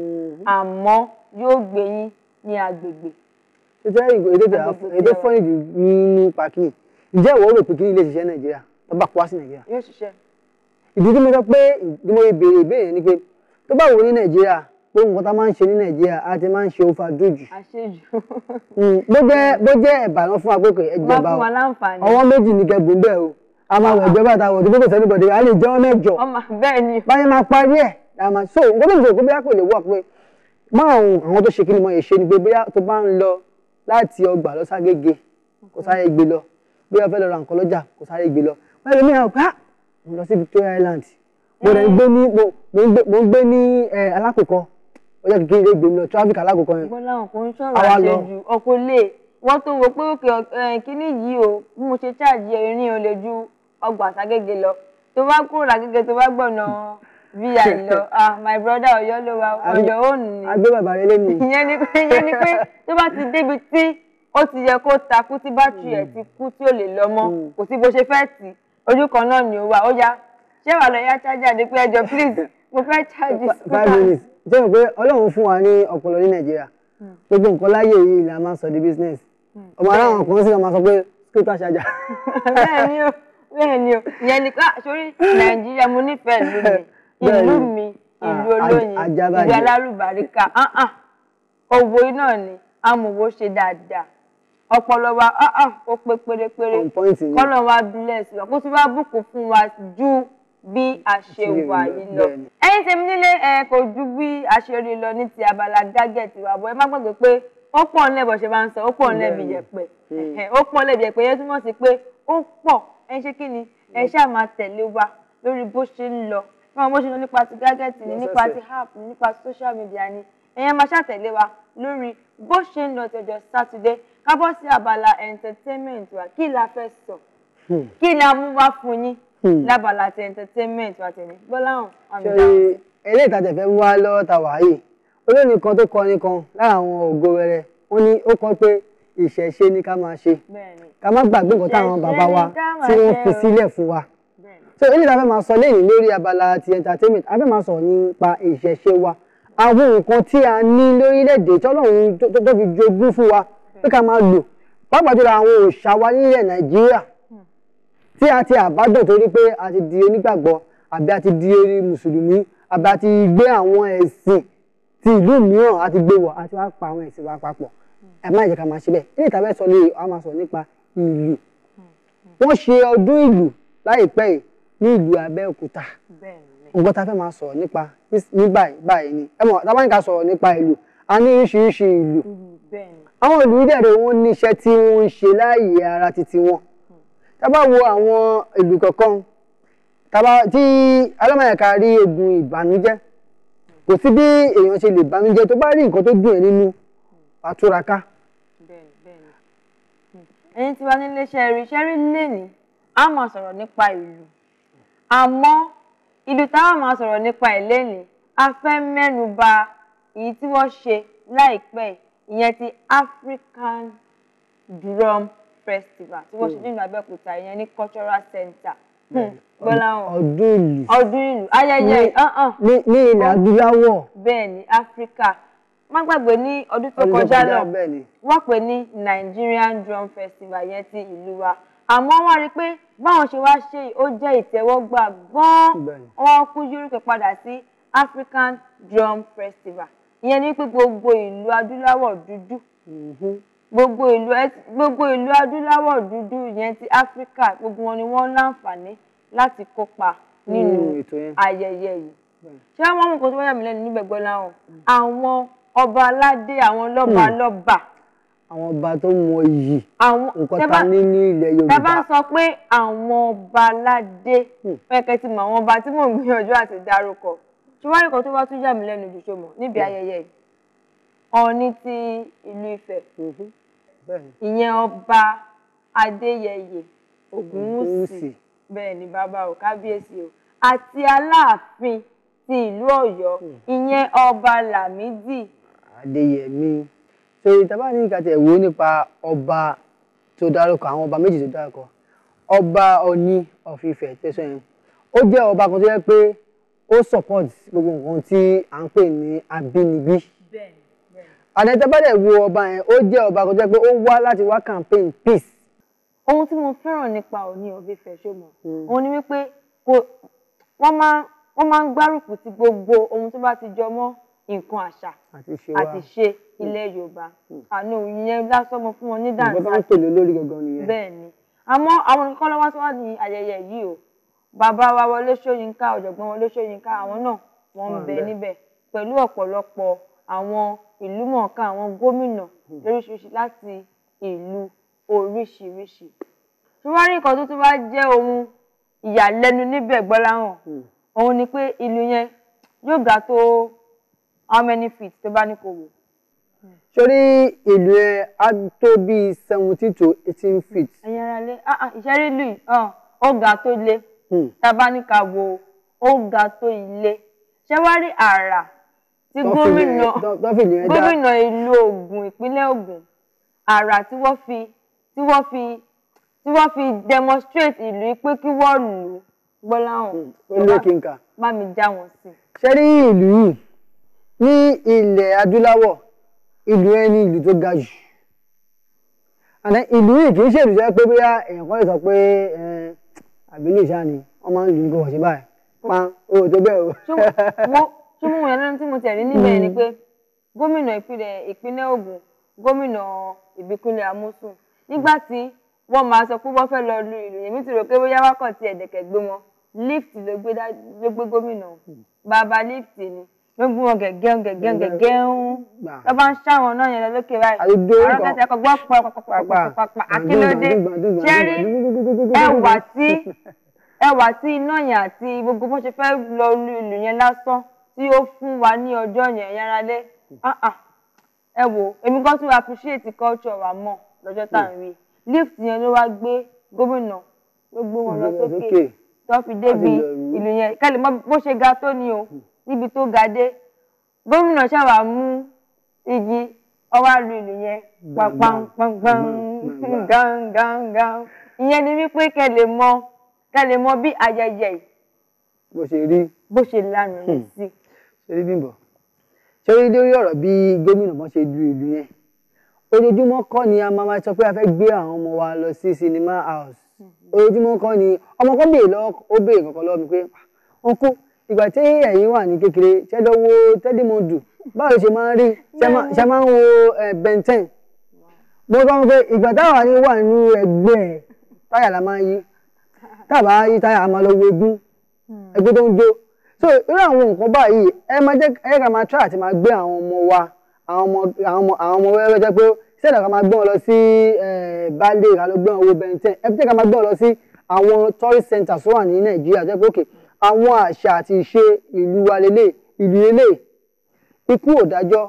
àmọ́ yóò gbé yín ní agbègbè. ṣé jẹ́ èdè fọ́nì jù nínú pàkíyì ǹjẹ́ ìwọ rò pé kí ilé ṣiṣẹ́ Nàìjíríà tó bá kó wá sí Nàìjíríà. yóò ṣiṣẹ́. ìdí tí mo sọ pé ìdí mo béèrè ìbéèrè ni pé tó bá wò ní Nàìjíríà pé nǹkan tá máa ń ṣe ní Nàìjíríà a ti máa ń ṣe overdue jù. àṣejù. bó jẹ́ ẹ̀bà fún akókò ẹ̀jẹ̀bà ọwọ́ méjì ní kẹgbùn bẹ́ẹ̀ o a máa wẹ̀ ẹ̀jẹ̀ bàtà wọ̀ tó gbogbo sẹ́ni bọ̀dẹ̀ a lè jẹ́ ọmọ ẹ̀jọ̀. bẹ́ẹ̀ ni. báyìí máa parí ẹ̀ àmà so nǹkan tó ń sọ pé bóyá kò lè wọ̀ pé máa àwọn tó ṣe kí ni mo yẹ ṣe ni pé bóyá tó bá ń lọ láti ọgbà lọ ságége kò sáré gbé lọ bóyá fẹ́ lọ ra nǹkan lọ́jà kò sáré gbé lọ wọ́n lè mìíràn pé mo lọ sí Victoria Island mo ń gbé ní alákòókò ó yẹ kékeré gbé mi lọ traffic alákòókò yẹn. bọ́lá ọkọ̀ ń sọ̀rọ̀ àṣejù ọkọ̀ lè wọ́n tó wo pé òkè kíní yìí o bí mo ṣe ṣáàjì ẹ̀rín o lè ju ọgbà ságége lọ tó bá kúrò lágége tó bá gbọ̀nà vi lọ my brother Ọ̀yọ́ ló wà ọ̀yọ́ òun ni. agbé bàbá rẹ lẹ́nu. ìyẹn ni pé tó bá ti débi tí ó ti yẹ kó takú tí bátìrì ẹ̀ ti kú tí ò lè lọ mọ́ kò sí bó ṣe fẹ́ tì ojú kan náà ni ó wà ó yá ṣé wà lọ yá chájà dé pé ẹjọ please mo fẹ́ chájì scooter. 5 minutes jẹ́ pé Ọlọ́run fún wa ní ọpọlọ ní Nàìjíríà gbogbo nǹkan láyé yìí la máa sọ di business ọmọ aláwọn kan sì máa sọ pé scooter ṣàjà. bẹ́ẹ̀ ni o ìyẹn ni sórí Nàìjíríà mo nífẹ̀ẹ́ ìlú mi ìlú olóyin ìlú alálùbáríkà owó iná ni amòwò ṣe dáadáa ọpọlọ wa ó pé pérépéré kọ́nà wa bless wa kó tún bá bùkún fún wa ju bí a ṣe wà yìí lọ. ẹ̀yin tèmi nílé kò ju bí a ṣe rí lọ ní ti abala gadget wa bọ́ ẹ má gbàgbé pé ó pọ̀ nílẹ̀ bó ṣe máa ń sọ ó pọ̀ nílẹ̀ bí yẹ̀pẹ̀ ó pọ̀ nílẹ̀ bí yẹ̀pẹ̀ yẹn túmọ̀ sí pé ó pọ̀ ẹ ṣe kí ni ẹ ṣáà máa tẹ̀lé wa lórí bó ṣe ń lọ bó ṣe ń lọ nípa ti gadget ni nípa ti app ni nípa social media ni ẹ̀yin máa ṣàtẹ̀lé wa lórí bó ṣe ń lọ tọjọ́ Saturday ká bọ́ sí abala entertainment wa kí la fẹ́ sọ kí la mú wá fún yín lábala ti entertainment wa tẹ̀lé Gbọ́láhàn àmì dáhùn. eléyìí ìtajà fẹ́ mú wá lọ́wọ́ ta wà yìí olórin kan tó kọrin kan lára àwọn ògo rere ó ní ó kọ pé ìṣẹ̀ṣe ni ká máa ṣe ká má gbàgbé nǹkan táwọn bàbá wa tí wọ́n fi sílẹ̀ fún wa. so eléyìí ta fẹ́ máa sọ lẹ́yìn lórí abala ti entertainment a fẹ́ máa sọ̀rọ̀ nípa ìṣẹ̀ṣe wa àwọn nǹkan tí a ní lórílẹ̀‐èdè tọ́lọ́run tó fi jogún fún wa pé ká máa lò pàápàá jùlọ àwọn òòṣà wa nílẹ̀ Nàìjíríà tí a ti àbádọ̀ torí pé a ti di onígbàgbọ́ àbí a ti di orí mùsùlùmí àbí a ti gbé àwọn ẹ̀sìn ti ìlú mìíràn a ti gbé wọ̀ a ti wá pa àwọn ẹ̀sìn wa papọ̀ ẹ má jẹ́ ká máa ṣe bẹ́ẹ̀ ilé ìtàbẹ́ sọ lè a máa sọ nípa ìlú wọ́n ṣe ọdún ìlú láìpẹ́ yìí ní ìlú Abẹ́òkúta nǹkan tá a fẹ́ máa sọ̀rọ̀ nípa ní báyìí ni ẹ mọ̀ tá a bá ní ká sọ̀rọ̀ nípa ìlú a ní oríṣiríṣi ìlú àwọn ìlú dẹ̀rẹ̀ wọn níṣẹ́ tí wọ́n ń ṣe láàyè ara titi wọn tá a bá wo àwọn ìlú kọ̀ọ̀kan tí alámọ̀yàká rí ogun ìbànújẹ́ kò sí bí èèyàn ṣe lè bànújẹ́ tó bá rí nǹkan tó dùn ẹ́ nínú àtúraká. ẹ̀yin tí wà nílé ṣẹ́rí lẹ́ni a máa sọ̀rọ̀ nípa ìlú àmọ́ ìlú táwọn máa sọ̀rọ̀ nípa ẹ̀ lẹ́ni a fẹ́ mẹ́nu bà èyí tí wọ́n ṣe láìpẹ́ ìyẹn ti African Drum Festival tí wọ́n ṣe nínú Abẹ́òkúta ìyẹn ní Cultural Center. Gbọ́láhàn ọdún ìlú ayẹyẹ ní ilẹ̀ adúláwọ̀ bẹ́ẹ̀ ní Áfíríkà má gbàgbé ní ọdún tó kọjá náà wọ́n pè ní Nigerian Drum Festival yẹn ti ìlú wa àmọ́ wọ́n rí i pé báwọn ṣe wá ṣe ó jẹ́ ìtẹ́wọ́gbà gan-an wọ́n kú yúrùkẹ́ padà sí African Drum Festival ìyẹn ní pé gbogbo ìlú adúláwọ̀ dúdú gbogbo ìlú adúláwọ̀ dúdú yẹn ti Áfíríkà gbogbo wọn ni wọ́n láǹfààní láti kópa nínú ayẹyẹ yìí ṣé wọ́n mú nǹkan tó wáyà mí lẹ́nu níbẹ̀ Gbọ́láhàn àwọn ọba aládé àwọn lọ́balọ́ba àwọn ọba tó mọ iyì nǹkan ta ní ilẹ̀ Yorùbá. tá bá ń sọ pé àwọn ọba aládé pẹ́kẹ́ ti mọ àwọn ọba tí mò ń gbìyànjú àti dárúkọ ṣùgbọ́n nǹkan tó wá tún yà mí lẹ́nu jù ṣọmọ níbi ayẹyẹ yìí Ọọ̀ni ti ìlú Ifẹ̀ ìyẹn ọba Adéyẹyè Ògúnwùsì bẹ́ẹ̀ ni bàbá ò kábíyèsí o àti Aláàfin ti ìlú Ọ̀yọ́ ìyẹn ọba Lámídì Adéyẹmí torí tá bá ní ìkàtẹ̀ ìwò nípa ọba tó dárúkọ àwọn ọba méjì tó dárúkọ ọba Ọọ̀ni of Ifẹ̀ tẹ̀sán yẹn ó jẹ́ ọba kan tó yẹ pé ó support gbogbo nǹkan tí à ń pè ní abínibí àdẹ́tẹ́bẹ́dẹ̀ wo ọba yẹn ó jẹ́ ọba kan tó yẹ pé ó wá láti wá campaign peace. ohun tí mo fẹ́ràn nípa Ọọ̀ni of Ifẹ̀ ṣọmọ òun ni wípé wọ́n máa ń gbárùkù ti gbogbo ohun tó bá ti jọ mọ́ nǹkan àṣà àti ṣe ilẹ̀ Yorùbá àná ìyẹn lásán mọ fún wọn ní dànsá. ìgbọ́n bá ń pèlè lórí gangan nìyẹn. bẹ́ẹ̀ ni àmọ́ àwọn nǹkan lọ́wọ́ tó wà ní ayẹyẹ yìí o bàbá wa Wọlé Ṣóyínká ọ̀jọ̀gbọ́n Wọlé Ṣóyínká àwọn náà wọ́n ń bẹ níbẹ̀ pẹ̀lú ọ̀pọ̀lọpọ̀ àwọn ìlúmọ̀ọ́ká àwọn gómìnà lóríṣiríṣi láti ìlú oríṣiríṣi. ṣùgbọ́n rí nǹkan tó tún wá jẹ́ ohun ìyàlẹ́nu níbẹ̀ Gbọ́láhàn òun ni pé ìlú yẹn yóò ga tó how many feet tó bá ní kò wò. sórí ìlú yẹn á tó bíi 17 to 18 feet. ẹ̀yin ara lé ìṣẹ́rí ìlú yìí ó ga tó lé tá a bá ní ká wo ó ga tó ilé ṣé wá rí àrà tí gómìnà ìlú Ògùn ìpínlẹ̀ Ògùn àrà tí wọ́n fi demonstrate ìlú pé kí wọ́n lù ú Gbọ́láhàn bá mi já wọn sí. ṣé rí ìlú yìí ní ilẹ̀ adúláwọ̀ ìlú ẹni ìlú tó ga jù àná ìlú yìí kì í ṣe ìlú jẹ́ pé bóyá èèyàn kan lè sọ pé àbílẹ̀ ìṣá ni wọ́n máa ń lù ní kò wọ́n ṣe báyìí pa owó tó bẹ́ẹ̀ o. ṣé mo wọ̀nyẹn lẹ́nu tí mo tẹ̀lé níbẹ̀ ni pé gómìnà ìpínlẹ̀ Ògùn gómìnà Ìbíkúnlé Amósùn nígbà tí wọ́n máa sọ pé wọ́n fẹ́ lọ lu ìlú yẹn nítorí pé bóyá wákàn tí ẹ̀dẹ̀kẹ̀ gbé wọn lift ló gbé gómìnà bàbá lift ni ló gbé wọn gẹ̀gẹ́ ló bá ń ṣáwọn náà yẹn lọ lókè báyìí àwọn kẹsẹ̀ ẹ̀kọ́ gbọ́ pàpàpàpàpàpà akílódé ṣẹ́rí ẹwà tí iná yẹn àti gbogbo bó ṣe fẹ́ lọ lu ìlú yẹn lásán tí ó fún wa ní ọjọ́ yẹn yáralé ẹ wò èmi kan tún appreciate culture wa mọ̀ lọ́jọ́ tá à ń rí lift yẹn ló wá gbé gómìnà ló gbé wọn lọ sókè tó fi débi ìlú yẹn kẹ́lẹ̀ mọ́ bó ṣe ga tó ni o níbi tó ga dé gómìnà ṣàwà mú igi ọwá lu ìlú yẹn pàpàǹpàǹpàǹ gángan ìyẹn ni wípé kẹ́lẹ̀ mọ̀ bí ayẹyẹ bó ṣe lánàá ní sí. ṣe rí Bímbọ́ ṣe rí lórí ọ̀rọ̀ bí gómìnà bọ́n ṣe lu ìlú yẹn ojoojúmọ́ kọ́ ni a máa sọ pé a fẹ́ gbé àwọn ọmọ wa lọ sí cinema house ojoojúmọ́ kọ́ ni ọmọ kan béèrè kankan lọ́wọ́ mi pé ọkọ ìgbà tí ẹ̀yin wà ní kékeré ṣẹ́ lọ wo tẹ́lẹ̀mọ́dù báwo ṣe máa ń rí ṣe máa ń wo Ben 10 mo sọ pé ìgbà táwa ni wà nínú ẹgbẹ́ táyà la máa ń yí tábà yí táyà a máa lọ wo ẹgbẹ́ tó ń jó so irú àwọn nǹkan báyìí ẹ ká máa try àti máa gbé àwọn ọmọ wa àwọn ọmọ wẹ́wẹ́ jẹ́ pé ṣẹ́dá ká máa gbé wọn lọ sí balẹ̀ ká ló gbé wọn wo Ben 10 ẹ bí ká máa gbé wọn lọ sí àwọn tourist centers tó wà ní Nàìjíríà jẹ́ pé òkè àwọn àṣà àti ìṣe ìlú wa lélẹ̀ ìlú lélẹ̀ ikú òdájọ́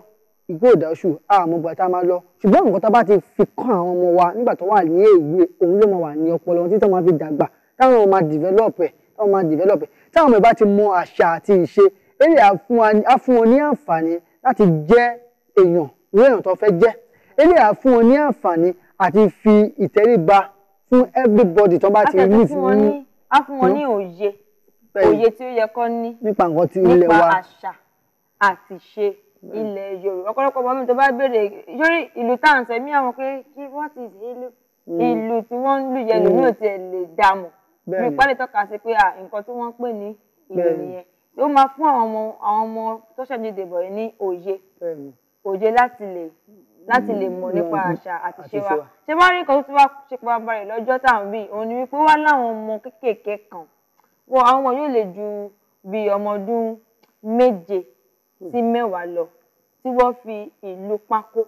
ikú òdáṣù àmọ́ bàtà máa lọ ṣùgbọ́n nǹkan tá a bá ti fi kọ́ àwọn ọmọ wa nígbà tó wà ní èwe òun ló máa wà ní ọpọlọ wọn títí wọ́n máa fi dàgbà táwọn máa develop ẹ̀ táwọn ọmọ ìbá ti mọ àṣà àti ìṣe eré á fún wọn ní àǹfààní láti jẹ́ èèyàn ní èèyàn tó fẹ́ jẹ́ eré á fún wọn ní àǹfààní àti fi ìtẹríba fún everybody tó bá ti rí ní. á fún wọn ní òye tí ó yẹ kó ní nípa nǹkan tí ilé wa nípa àṣà àti ìṣe ilẹ̀ Yorùbá ọ̀pọ̀lọpọ̀ ọmọ mi tó bá béèrè lórí ìlú tá à ń sọ èmi àwọn pé kí what is ìlú tí wọ́n ń lù yẹn lómi ò tiẹ̀ lè dààmú mi pálí tọ́ka sí pé nǹkan tí wọ́n ń pè ní ìlú nìyẹn ó máa fún àwọn ọmọ tó ṣẹ̀jẹ̀ dèbọ̀ yìí ní òye láti lè mọ̀ nípa àṣà àti ìṣe wa ṣé wá rí nǹkan tó ti wá ṣe pàápàá rẹ̀ lọ́jọ́ tá à ń rí òun ni wípé wá láwọn ọmọ kéékèèké kan wọ́n àwọn ọmọ yóò lè ju bí ọmọ ọdún 7 sí 10 lọ tí wọ́n fi ìlú pákó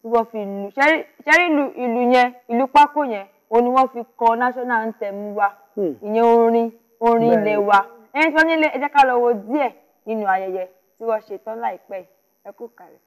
tí wọ́n fi ìlú ṣẹ́rí ìlú yẹn ìlú pákó yẹn òun ni wọ́n fi kọ national anthem wa ìyẹn orin ilé wa ẹni tí wọ́n nílé ẹ jẹ́ ká lọ wo díẹ̀ nínú ayẹyẹ tí wọ́n ṣe tán láìpẹ́ ẹ kú kàlẹ̀.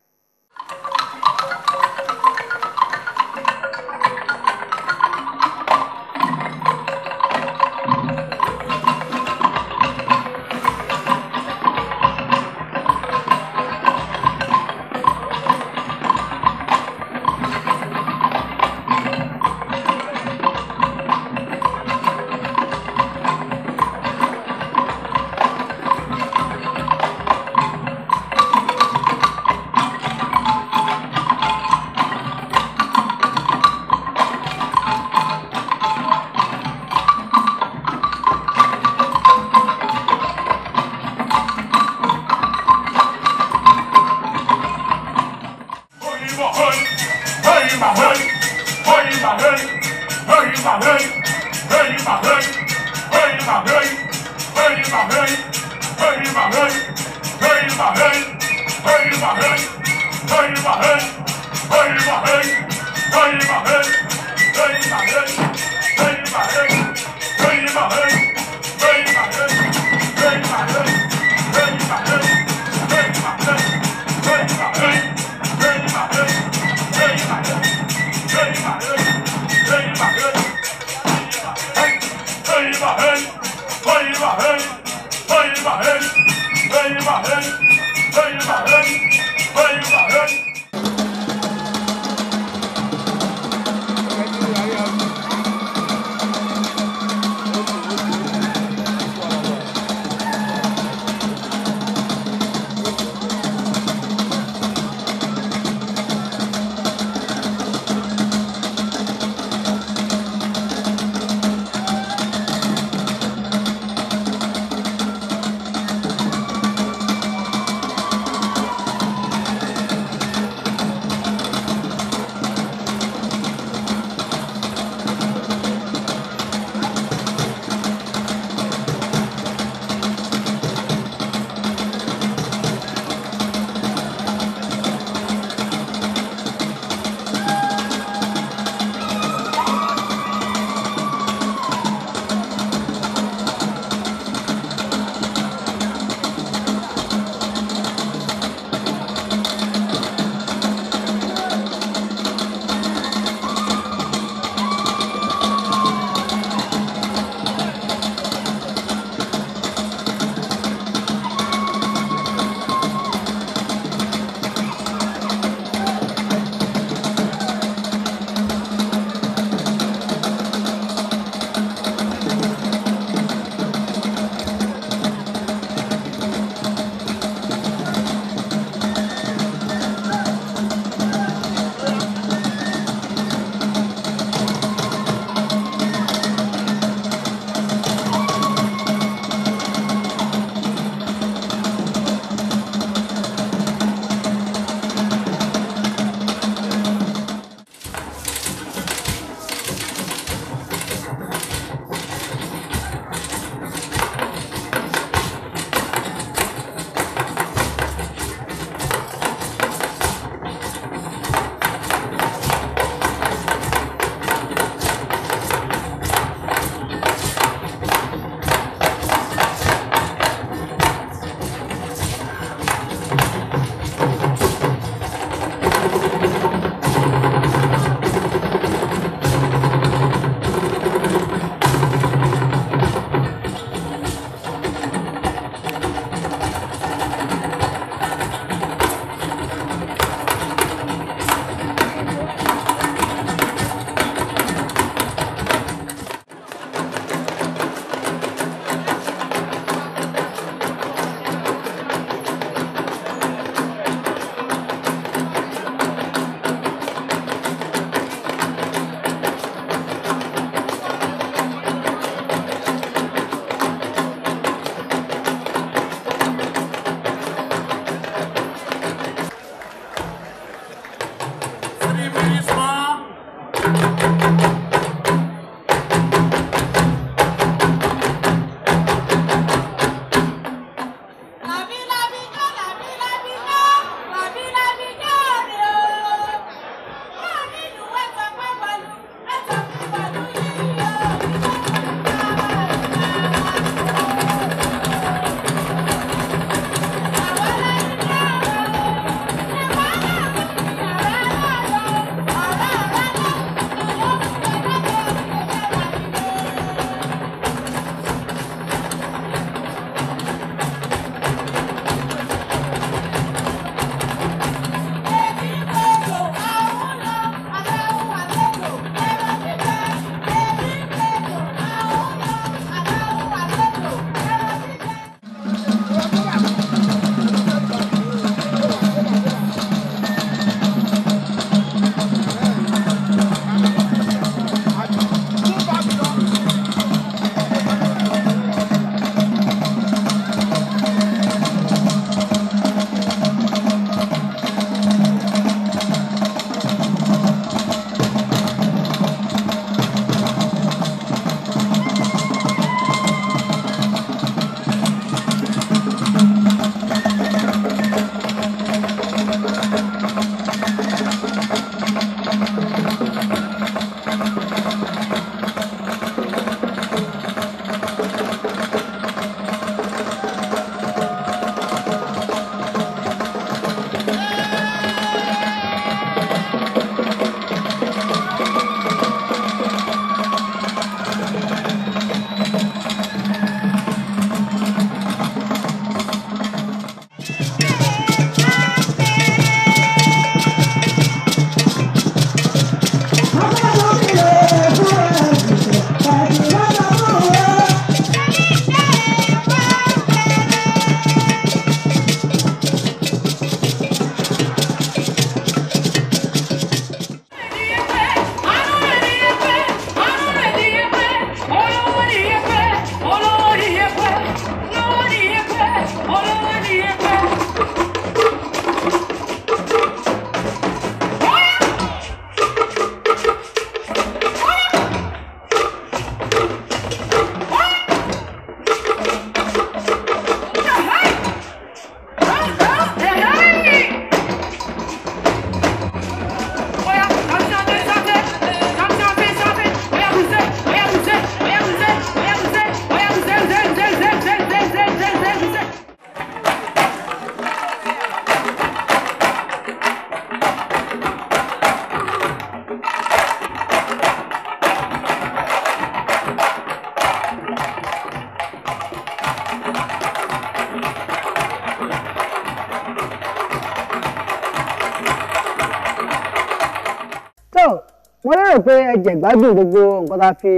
lérò pé ẹ jẹ̀gbádùn gbogbo nǹkan tá fi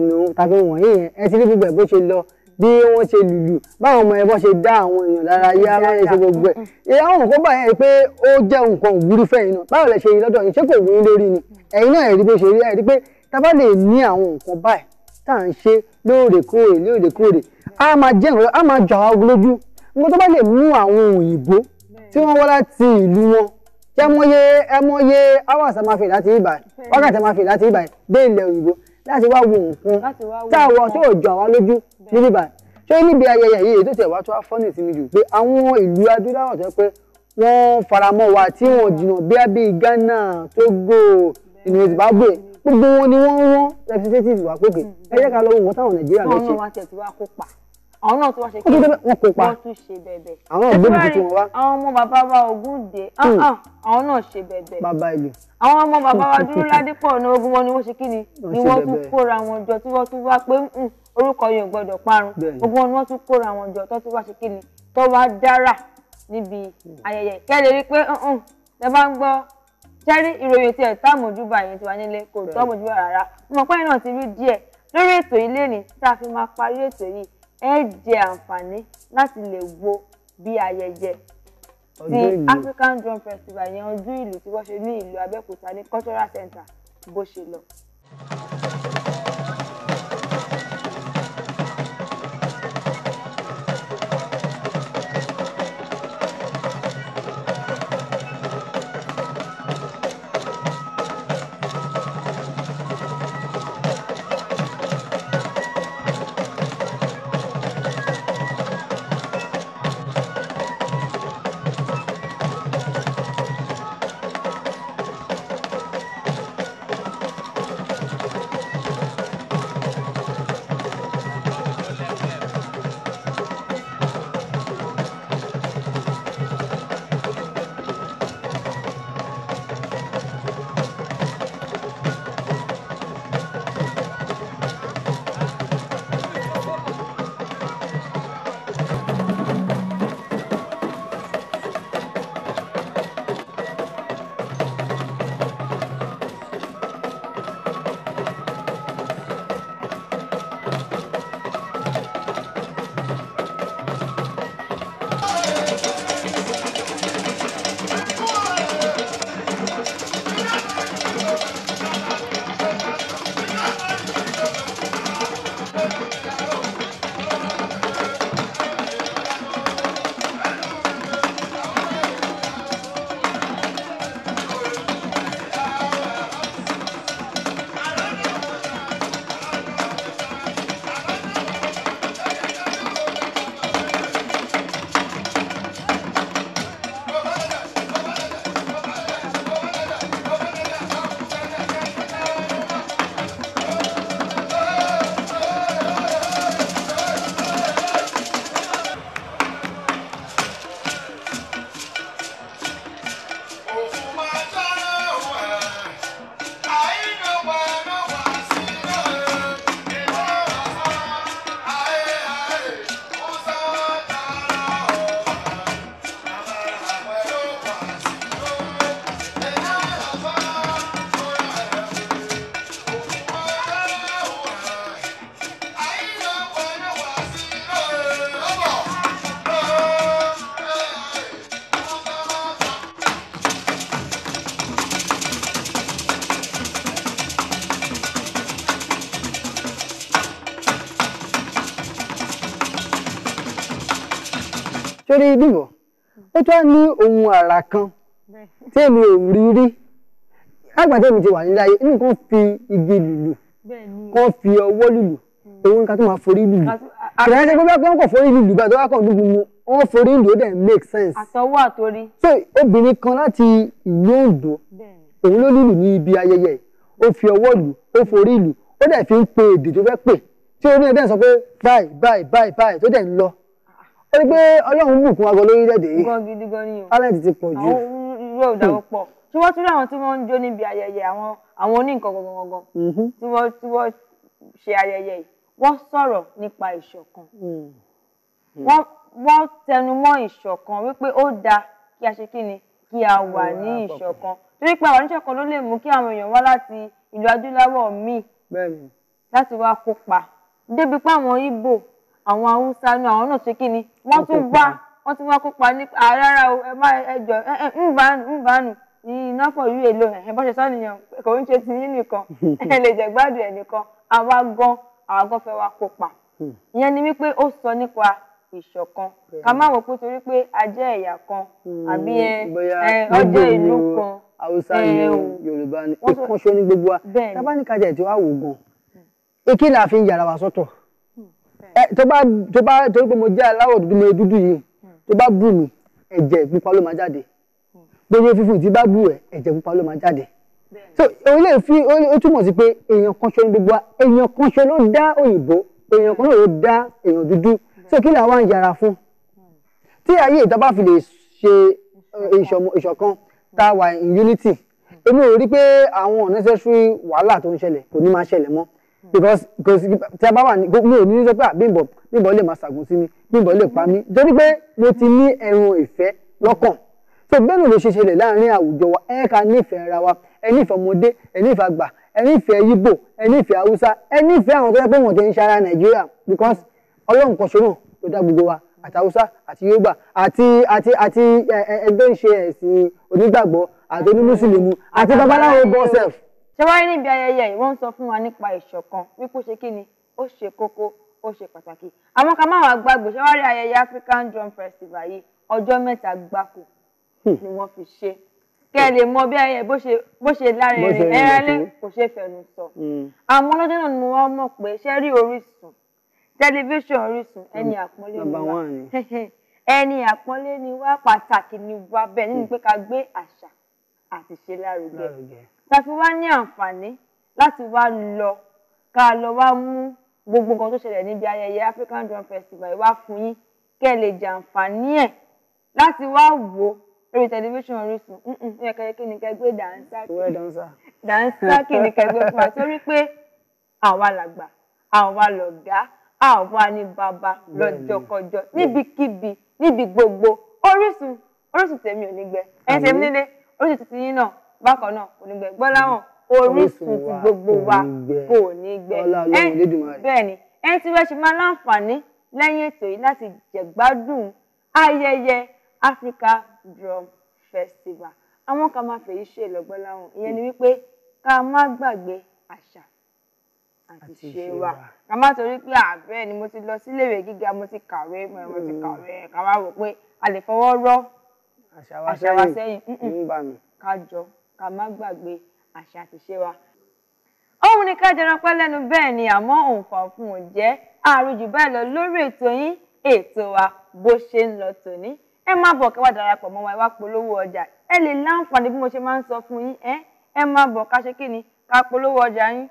nù tá fi wọ̀nyí yẹn ẹ ti rí gbogbo ẹ̀ bó ṣe lọ bí wọ́n ṣe lùlù báwọn ọmọ ẹ bọ́ ṣe dá àwọn èèyàn lára yá báyẹn ṣe gbogbo ẹ̀ ìyá àwọn nǹkan báyẹn pé ó jẹ́ nǹkan ìwúrí fẹ́yìn náà báwo lẹ ṣe yí lọ́dọ̀ yín ṣé kò wú yín lórí ni ẹ̀yin náà ẹ̀rí bó ṣe rí ẹ̀rí pé tá bá lè ní àwọn nǹkan báyìí tá à ń ṣe lóòrèkóòrè á máa jẹ́ nǹkan á máa jọ àwọn lójú nǹkan tó bá lè mú àwọn òyìnbó tí wọ́n wá láti ìlú wọn ẹmọye hours máa fi láti ibà wákàtí máa fi láti ibà dé ilẹ̀ òyìnbó láti wá wo nǹkan táwọn tí ò jọ àwọn lójú níbí báyìí ṣé níbi ayẹyẹ yìí tó tẹ̀ wá tó wá fọ́nì sí mi jù pé àwọn ìlú adúláwọ̀ tó pé wọ́n faramọ́ wa tí wọ́n jìnnà bí Ghana Togo Zimbabwe gbogbo wọn ni wọ́n rán representative wa pé ẹ jẹ́ ká lọ wo nǹkan táwọn Nàìjíríà lè ṣe. àwọn wa tẹ̀ tí wá kópa àwọn náà tó wá ṣe kí wọ́n kópa wọ́n tún ṣe bẹ̀bẹ̀. àwọn ògbóni tuntun wọn wá. àwọn ọmọ bàbá wa Ògúndé àwọn náà ṣe bẹ̀bẹ̀. bàbá ìlú. àwọn ọmọ bàbá wa Dúróládépọ̀ ní ogun wọn ni wọ́n ṣe kí ni wọ́n tún kóra wọn jọ tí wọ́n tún wá pé orúkọ yẹn ò gbọdọ̀ parun ogun wọn ni wọ́n tún kóra wọn jọ tó tún wá ṣe kí ni tó wá dára níbi ayẹyẹ kẹ́lẹ́ rí pé ẹ bá ń gbọ́ jẹ́rí ìròyìn tí ẹ̀ táàmójúbà yẹn ti wá nílé kò tọ́mójúbà rárá mo mọ̀ pé náà ti rí díẹ̀ lórí ètò ilé ní tá a fi máa parí ètò yìí ẹ jẹ àǹfààní láti lè wo bí ayẹyẹ ti African Drum Festival yẹn ọdún ìlú tí wọ́n ṣe ní ìlú Abẹ́òkúta ní Cultural Center bó ṣe lọ. sórí bíbọ̀ ó tó ní ohun àrà kan tí èmi ò rí rí àgbàdo mi ti wà nílẹ̀ ayé nǹkan fi igi lùlù kan fi ọwọ́ lùlù òun nǹkan tó máa forí lùlù kìlá ṣe gbogbo ẹgbẹ́ wọn kò forí lùlù bá tó wá kàn dúdú mu wọn forí lùlù ó dẹ̀ make sense. àtọwọ́ àtorí. so obìnrin kan láti ìlú Oǹdó òun ló lùlù ní ibi ayẹyẹ ó fi ọwọ́ lù ó forí lù ó dẹ̀ fi ń pe èdè tó fẹ́ pè tí orí ẹ̀dẹ̀ sọ pé báyìí báyìí báyìí báyìí tó dẹ̀ ń lọ ó ní pé Ọlọ́run bùkún ago lórílẹ̀-èdè yìí gan gidi gan ni o talent ti pọ̀ jù. àwọn irú ìdáwọ́ pọ̀ tí wọ́n tún rí àwọn tí wọ́n ń jó níbi ayẹyẹ àwọn oníǹkan gangan tí wọ́n ṣe ayẹyẹ yìí wọ́n sọ̀rọ̀ nípa ìṣọ̀kan wọ́n tẹnu mọ́ ìṣọ̀kan wípé ó dáa kí a ṣe kí ni kí a wà ní ìṣọ̀kan torí pé àwọn oníṣọ̀kan ló lè mú kí àwọn èèyàn wá láti ìlú adúláwọ̀ míì láti wá kópa débi pé àwọn Ìgbò àwọn Haúsá ní àwọn náà ṣe kí ni wọ́n tún wá kópa ní rárá o ẹ má ẹjọ́ ń bánu iná pọ̀ yú èlò bó ṣe sọ nìyẹn kò ń ṣe ti yín nìkan ẹ lè jẹ gbádùn ẹ nìkan àwa gan fẹ́ wá kópa ìyẹn ni wípé ó sọ nípa ìṣọ̀kan ká má wò pé torí pé a jẹ́ ẹ̀yà kan àbí ọjọ́ ìlú kan Haúsá ni Yorùbá ni ìkànṣó ní gbogbo wa tábà ní kájà tí wàá wò gan ikí la fi ń yàrá wa sọ́tọ̀ torí pé mo jẹ́ aláwọ̀ dúdú mo dúdú yìí tó bá bù mí ẹ̀jẹ̀ pupa ló máa jáde gbogbo fífún tí bá bù ẹ ẹ̀jẹ̀ pupa ló máa jáde so òun lè fi ó túmọ̀ sí pé èèyàn kanṣo ní gbogbo wa èèyàn kanṣo ló dá òyìnbó èèyàn kan náà ló dá èèyàn dúdú so kí làwọn ń yàrá fún tí ayé ìta bá fi lè ṣe ìṣọ̀kan tá a wà in unity èmi ò rí pé àwọn unnecessary wàhálà tó ń ṣẹlẹ̀ kò ní máa ṣẹlẹ̀ mọ́ because tí a bá wà ní mi ò ní sọ pé Bímbọ́ lè máa ṣàgùn sí mi Bímbọ́ lè pa mí torí pé mo ti ní ẹ̀rùn ìfẹ́ lọ́kàn so bẹ́ẹ̀ ni ló ṣe ṣẹlẹ̀ láàrin àwùjọ wa ẹ ká nífẹ̀ẹ́ ara wa ẹ nífẹ̀ẹ́ ọmọdé ẹ nífẹ̀ẹ́ àgbà ẹ nífẹ̀ẹ́ Yíbò ẹ nífẹ̀ẹ́ Haúsá ẹ nífẹ̀ẹ́ àwọn tó yẹ pé wọ́n ti ń ṣara Nàìjíríà because Ọlọ́run kan ṣoṣo náà tó dá gbogbo wa àti Haúsá àti Yorùbá àti ẹgbẹ́ ìṣe ẹ̀sìn onígbàgbọ́ àti onímùsùlùmí àti babaláwo bọ́sẹ̀f. ṣé wáyé níbi ayẹyẹ yìí wọ́n ń sọ fún wa nípa ìṣọ̀kan wípé ó ṣe kí ni ó ṣe kókó ó ṣe pàtàkì àmọ́ ká má wàá gbàgbé ṣé wáyé ayẹyẹ African Drum Festival yìí ọjọ́ 3 gbáko ni wọ́n fi ṣe kẹ́ ẹ lè mọ bí ayẹyẹ bó ṣe lárinrin ẹ̀rẹ́lẹ́ kò ṣe fẹ̀nu sọ àmọ́ lọ́jọ́ náà ni mo wá mọ̀ pé ṣé rí Orísun tẹlifíṣàn Orísun ẹni àpọ́nlé ni wá ẹni àpọ́nlé ni wá pàtàkì ni wá bẹ́ẹ̀ nínú pé ká gbé àṣà àti ṣe lárugẹ ta fi wá ní àǹfààní láti wá lọ ká lọ wá mú gbogbo nǹkan tó ṣẹlẹ̀ níbi ayẹyẹ African Drum Festival wá fún yín kẹ́ ẹ lè jàǹfààní ẹ̀ láti wá wò lórí tẹlifíṣàn Orísun ẹ̀kẹ́ kí ni kẹ́ gbé dànsákì ni kẹ́ gbé fún wa torí pé àwa làgbà àwa lọ̀gá àwa ní bàbá lọ́jọ́kọjọ́ níbikíbi níbi gbogbo Orísun tèmi ò ní gbẹ ẹ̀yin tèmi nílé Orísun ti yín náà bákan náà kò ní gbẹ Gbọ́láhàn Orísun ti gbogbo wa kò ní gbẹ bẹ́ẹ̀ ni ẹni tí wọ́n ṣe máa láǹfààní lẹ́yìn ètò yìí láti jẹ̀gbádùn ayẹyẹ Africa Drum Festival àwọn kan máa fèyí ṣe Gbọ́láhàn ìyẹn ni wípé ká má gbàgbé àṣà àti ṣe wa ká má torí pé àbẹ́ ni mo ti lọ síléèwé gíga mo ti kàwé ká wá wò pé a lè fọwọ́ rọ́ àṣà wa sẹ́yìn ká jọ ká má gbàgbé àṣà àti ṣe wa. Òun ni ká jẹran pẹ́ lẹ́nu bẹ́ẹ̀ ni àmọ́ òǹfà fún òun jẹ́ àrùjù báyìí lọ lórí ètò yín ètò wa bó ṣe ń lọ tòní ẹ má bọ̀ kí wá darapọ̀ mọ́ wa ẹ wá polówó ọjà ẹ lè láǹfààní bí mo ṣe máa ń sọ fún yín ẹ má bọ̀ ká ṣe kí ni ká polówó ọjà yín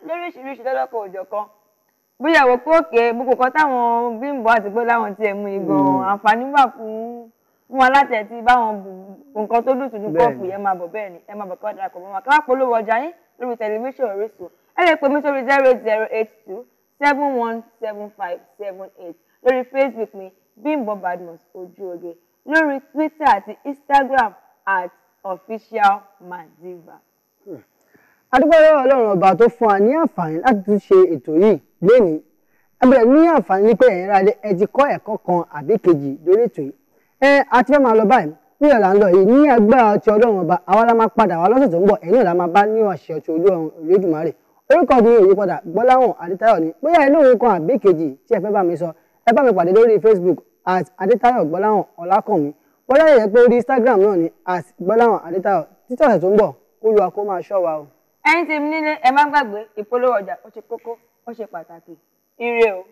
lóríṣiríṣi lọ́lọ́kọ̀ òjọ̀kan bóyá wò pé òkè gbogbo kan táwọn Bímbọ́ àti Gbọ́láhàn tiẹ̀ mú igan àǹfààní wà fún wa láti ẹ̀ ti báwọn bù nǹkan tó dùn tùdú kọ́ọ̀pù yẹn máa bọ̀ bẹ́ẹ̀ ni ẹ máa bọ̀ kí wọ́n darapọ̀ mọ́ wa ká wá polówó ọjà yín lórí tẹlifíṣàn Orísun ẹ lè pè mí sórí 08082 717578 lórí Facebook mi Bímbọ́ Badmus Ojúoge lórí Twitter àti Instagram @officialmadiva. adúgbò Ọlọ́run ọba tó fún wa ní àǹfààní láti tún ṣe ètò yìí lénìí abẹ́rẹ́ ní àǹfààní ní pé ẹ̀yin rálé ẹ ti kọ́ ẹ̀kọ́ kan àbí kejì lórí ètò yìí àti fẹ́ máa lọ báyìí ní ọ̀la ń lọ yìí ní agbára ti Ọlọ́run ọba àwa la máa padà wá lọ́sẹ̀ tó ń bọ̀ ẹ̀yin náà la máa bá ní ọ̀sẹ̀ ti Ọlọ́run Olódùmarè orúkọ mi ò yí padà Gbọ́láhàn Adétáyọ̀ ni bóyá inú òun kan àbí kejì tí ẹ fẹ́ bá mi sọ ẹ bá mi pàdé lórí Facebook @Adétáyọ̀ Gbọ́láhàn Ọlákànmí bóyá ẹ yẹ pé orí Instagram náà ni @Gbọ́láhàn Adétáyọ̀ títí ọ̀sẹ̀ tó ń bọ̀ Olúwa kó máa ṣọ́ wa o. ẹ̀yin tèmi nílé ẹ má gbàgbé ìpolówó ọjà ó ṣe kókó ó ṣe pàtàkì ire o.